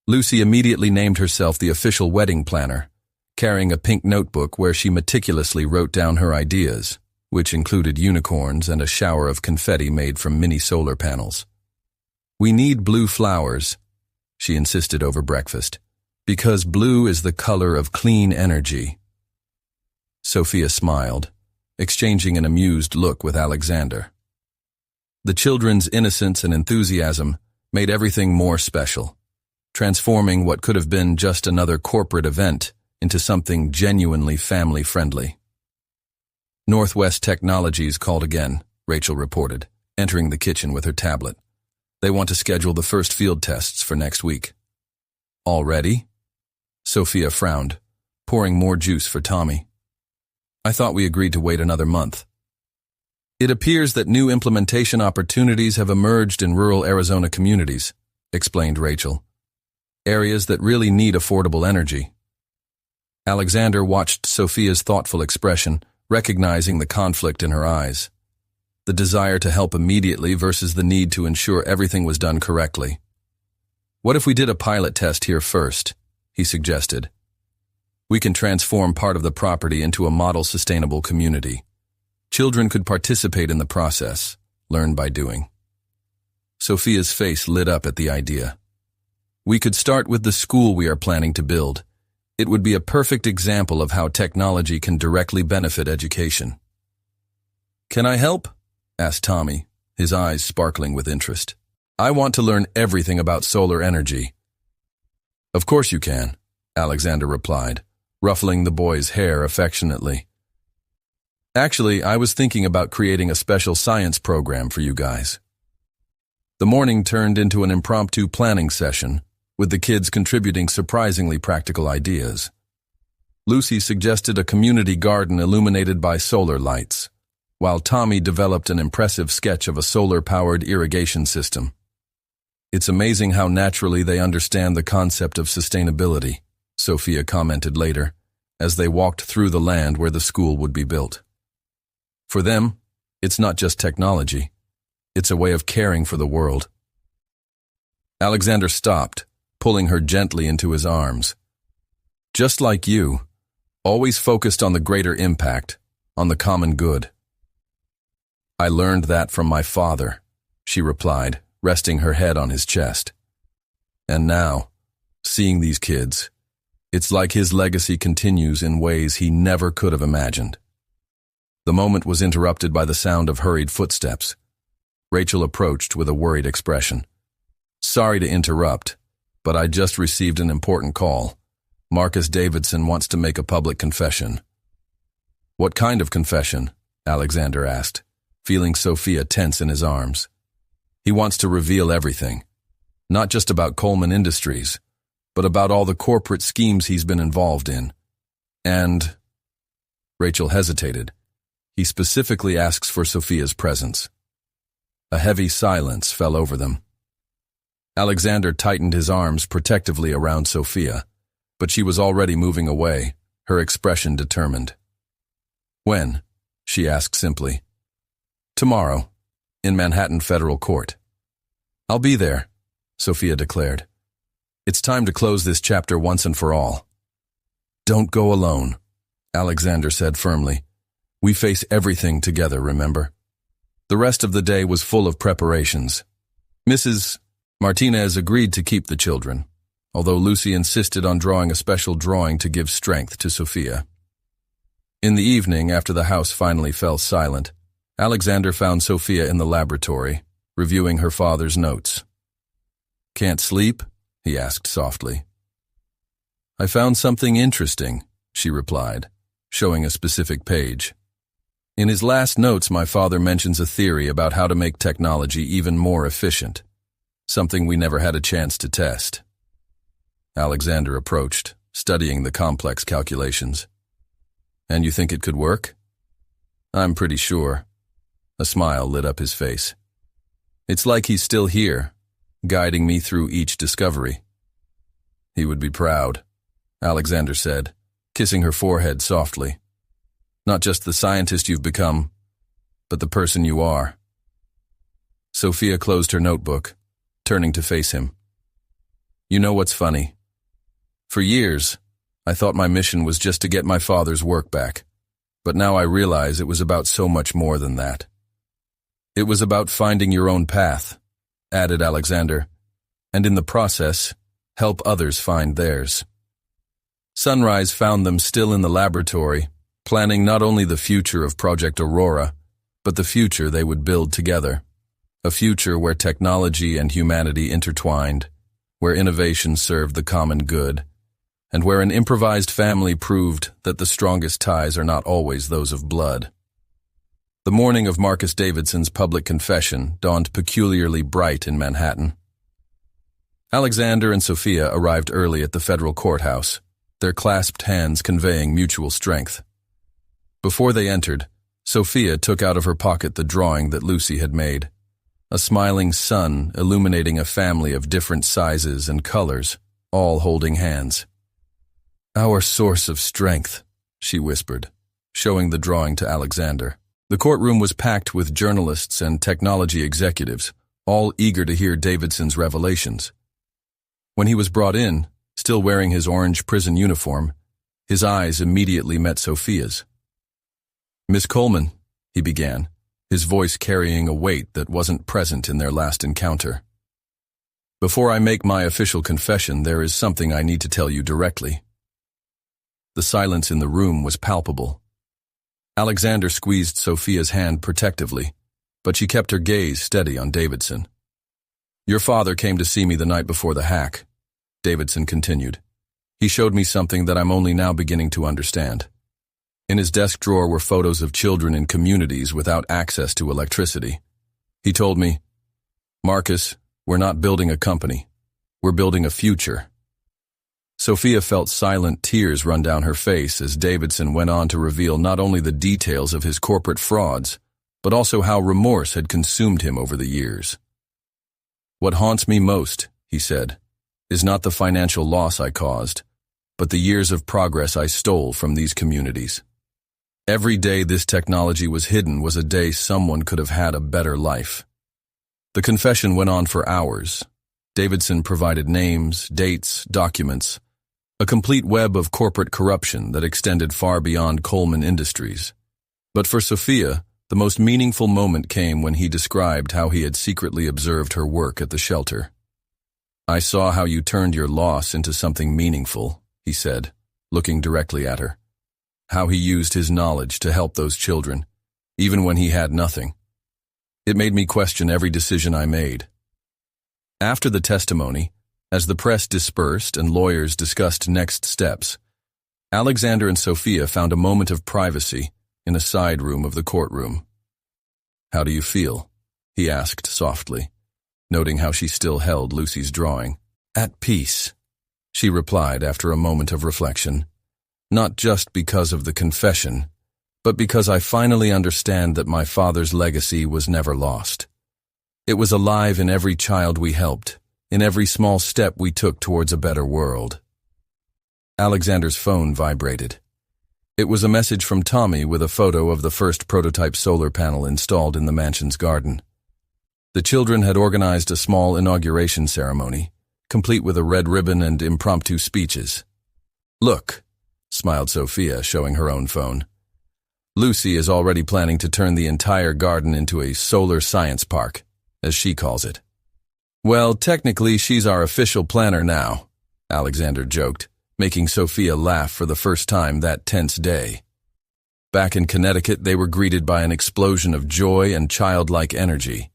Lucy immediately named herself the official wedding planner, carrying a pink notebook where she meticulously wrote down her ideas, which included unicorns and a shower of confetti made from mini solar panels. "We need blue flowers," she insisted over breakfast, "because blue is the color of clean energy." Sophia smiled, exchanging an amused look with Alexander. The children's innocence and enthusiasm made everything more special, transforming what could have been just another corporate event into something genuinely family-friendly. "Northwest Technologies called again," Rachel reported, entering the kitchen with her tablet. "They want to schedule the first field tests for next week." "Already?" Sophia frowned, pouring more juice for Tommy. "I thought we agreed to wait another month." "It appears that new implementation opportunities have emerged in rural Arizona communities," explained Rachel. "Areas that really need affordable energy." Alexander watched Sophia's thoughtful expression, recognizing the conflict in her eyes. The desire to help immediately versus the need to ensure everything was done correctly. "What if we did a pilot test here first?" he suggested. "We can transform part of the property into a model sustainable community. Children could participate in the process, learn by doing." Sophia's face lit up at the idea. "We could start with the school we are planning to build. It would be a perfect example of how technology can directly benefit education." "Can I help?" asked Tommy, his eyes sparkling with interest. "I want to learn everything about solar energy." "Of course you can," Alexander replied, ruffling the boy's hair affectionately. "Actually, I was thinking about creating a special science program for you guys." The morning turned into an impromptu planning session, with the kids contributing surprisingly practical ideas. Lucy suggested a community garden illuminated by solar lights, while Tommy developed an impressive sketch of a solar-powered irrigation system. It's amazing how naturally they understand the concept of sustainability, Sophia commented later, as they walked through the land where the school would be built. For them, it's not just technology. It's a way of caring for the world. Alexander stopped, pulling her gently into his arms. Just like you, always focused on the greater impact, on the common good. I learned that from my father, she replied, resting her head on his chest. And now, seeing these kids, it's like his legacy continues in ways he never could have imagined. The moment was interrupted by the sound of hurried footsteps. Rachel approached with a worried expression. Sorry to interrupt, but I just received an important call. Marcus Davidson wants to make a public confession. What kind of confession? Alexander asked, feeling Sophia tense in his arms. He wants to reveal everything, not just about Coleman Industries, but about all the corporate schemes he's been involved in. And... Rachel hesitated. He specifically asks for Sophia's presence. A heavy silence fell over them. Alexander tightened his arms protectively around Sophia, but she was already moving away, her expression determined. When? She asked simply. Tomorrow, in Manhattan Federal Court. I'll be there, Sophia declared. It's time to close this chapter once and for all. Don't go alone, Alexander said firmly. We face everything together, remember? The rest of the day was full of preparations. Mrs. Martinez agreed to keep the children, although Lucy insisted on drawing a special drawing to give strength to Sophia. In the evening, after the house finally fell silent, Alexander found Sophia in the laboratory, reviewing her father's notes. Can't sleep? He asked softly. I found something interesting, she replied, showing a specific page. In his last notes, my father mentions a theory about how to make technology even more efficient, something we never had a chance to test. Alexander approached, studying the complex calculations. And you think it could work? I'm pretty sure. A smile lit up his face. It's like he's still here, guiding me through each discovery. He would be proud, Alexander said, kissing her forehead softly. Not just the scientist you've become, but the person you are. Sophia closed her notebook, turning to face him. You know what's funny? For years, I thought my mission was just to get my father's work back, but now I realize it was about so much more than that. It was about finding your own path, added Alexander, and in the process, help others find theirs. Sunrise found them still in the laboratory, planning not only the future of Project Aurora, but the future they would build together. A future where technology and humanity intertwined, where innovation served the common good, and where an improvised family proved that the strongest ties are not always those of blood. The morning of Marcus Davidson's public confession dawned peculiarly bright in Manhattan. Alexander and Sophia arrived early at the federal courthouse, their clasped hands conveying mutual strength. Before they entered, Sophia took out of her pocket the drawing that Lucy had made, a smiling sun illuminating a family of different sizes and colors, all holding hands. Our source of strength, she whispered, showing the drawing to Alexander. The courtroom was packed with journalists and technology executives, all eager to hear Davidson's revelations. When he was brought in, still wearing his orange prison uniform, his eyes immediately met Sophia's. Miss Coleman, he began, his voice carrying a weight that wasn't present in their last encounter. Before I make my official confession, there is something I need to tell you directly. The silence in the room was palpable. Alexander squeezed Sophia's hand protectively, but she kept her gaze steady on Davidson. Your father came to see me the night before the hack, Davidson continued. He showed me something that I'm only now beginning to understand. In his desk drawer were photos of children in communities without access to electricity. He told me, "Marcus, we're not building a company. We're building a future." Sophia felt silent tears run down her face as Davidson went on to reveal not only the details of his corporate frauds, but also how remorse had consumed him over the years. "What haunts me most," he said, "is not the financial loss I caused, but the years of progress I stole from these communities. Every day this technology was hidden was a day someone could have had a better life." The confession went on for hours. Davidson provided names, dates, documents, a complete web of corporate corruption that extended far beyond Coleman Industries. But for Sophia, the most meaningful moment came when he described how he had secretly observed her work at the shelter. "I saw how you turned your loss into something meaningful," he said, looking directly at her. "How he used his knowledge to help those children, even when he had nothing. It made me question every decision I made." After the testimony, as the press dispersed and lawyers discussed next steps, Alexander and Sophia found a moment of privacy in a side room of the courtroom. "How do you feel?" he asked softly, noting how she still held Lucy's drawing. "At peace," she replied after a moment of reflection. "Not just because of the confession, but because I finally understand that my father's legacy was never lost. It was alive in every child we helped, in every small step we took towards a better world." Alexander's phone vibrated. It was a message from Tommy with a photo of the first prototype solar panel installed in the mansion's garden. The children had organized a small inauguration ceremony, complete with a red ribbon and impromptu speeches. "Look," smiled Sophia, showing her own phone. "Lucy is already planning to turn the entire garden into a solar science park, as she calls it." "Well, technically she's our official planner now," Alexander joked, making Sophia laugh for the first time that tense day. Back in Connecticut, they were greeted by an explosion of joy and childlike energy.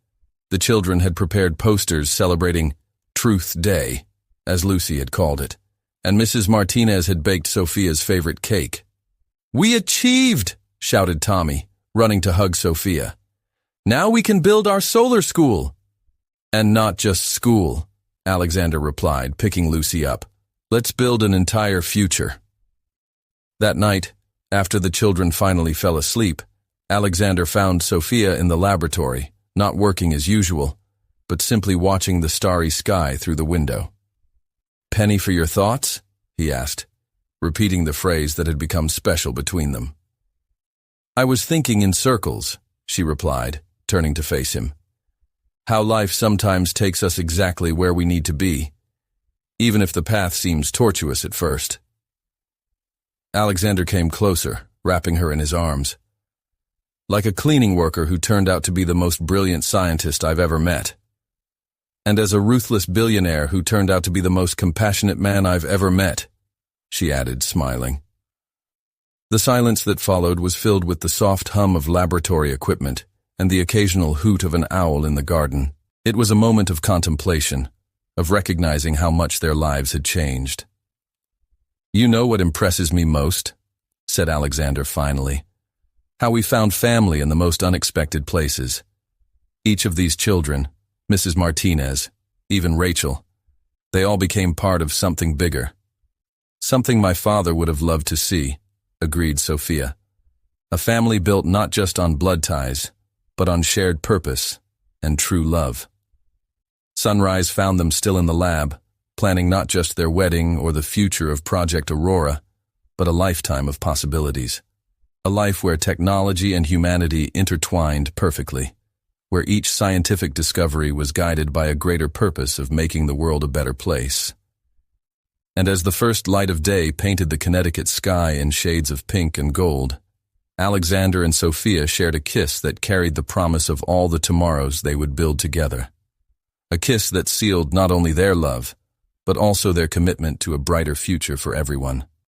The children had prepared posters celebrating Truth Day, as Lucy had called it, and Mrs. Martinez had baked Sophia's favorite cake. "We achieved!" shouted Tommy, running to hug Sophia. "Now we can build our solar school." "And not just school," Alexander replied, picking Lucy up. "Let's build an entire future." That night, after the children finally fell asleep, Alexander found Sophia in the laboratory, not working as usual, but simply watching the starry sky through the window. "Penny for your thoughts?" he asked, repeating the phrase that had become special between them. "I was thinking in circles," she replied, turning to face him. "How life sometimes takes us exactly where we need to be, even if the path seems tortuous at first." Alexander came closer, wrapping her in his arms. "Like a cleaning worker who turned out to be the most brilliant scientist I've ever met. And as a ruthless billionaire who turned out to be the most compassionate man I've ever met," she added, smiling. The silence that followed was filled with the soft hum of laboratory equipment and the occasional hoot of an owl in the garden. It was a moment of contemplation, of recognizing how much their lives had changed. "You know what impresses me most?" said Alexander finally. "How we found family in the most unexpected places. Each of these children, Mrs. Martinez, even Rachel, they all became part of something bigger. Something my father would have loved to see," agreed Sophia. "A family built not just on blood ties, but on shared purpose and true love." Sunrise found them still in the lab, planning not just their wedding or the future of Project Aurora, but a lifetime of possibilities. A life where technology and humanity intertwined perfectly, where each scientific discovery was guided by a greater purpose of making the world a better place. And as the first light of day painted the Connecticut sky in shades of pink and gold, Alexander and Sophia shared a kiss that carried the promise of all the tomorrows they would build together. A kiss that sealed not only their love, but also their commitment to a brighter future for everyone.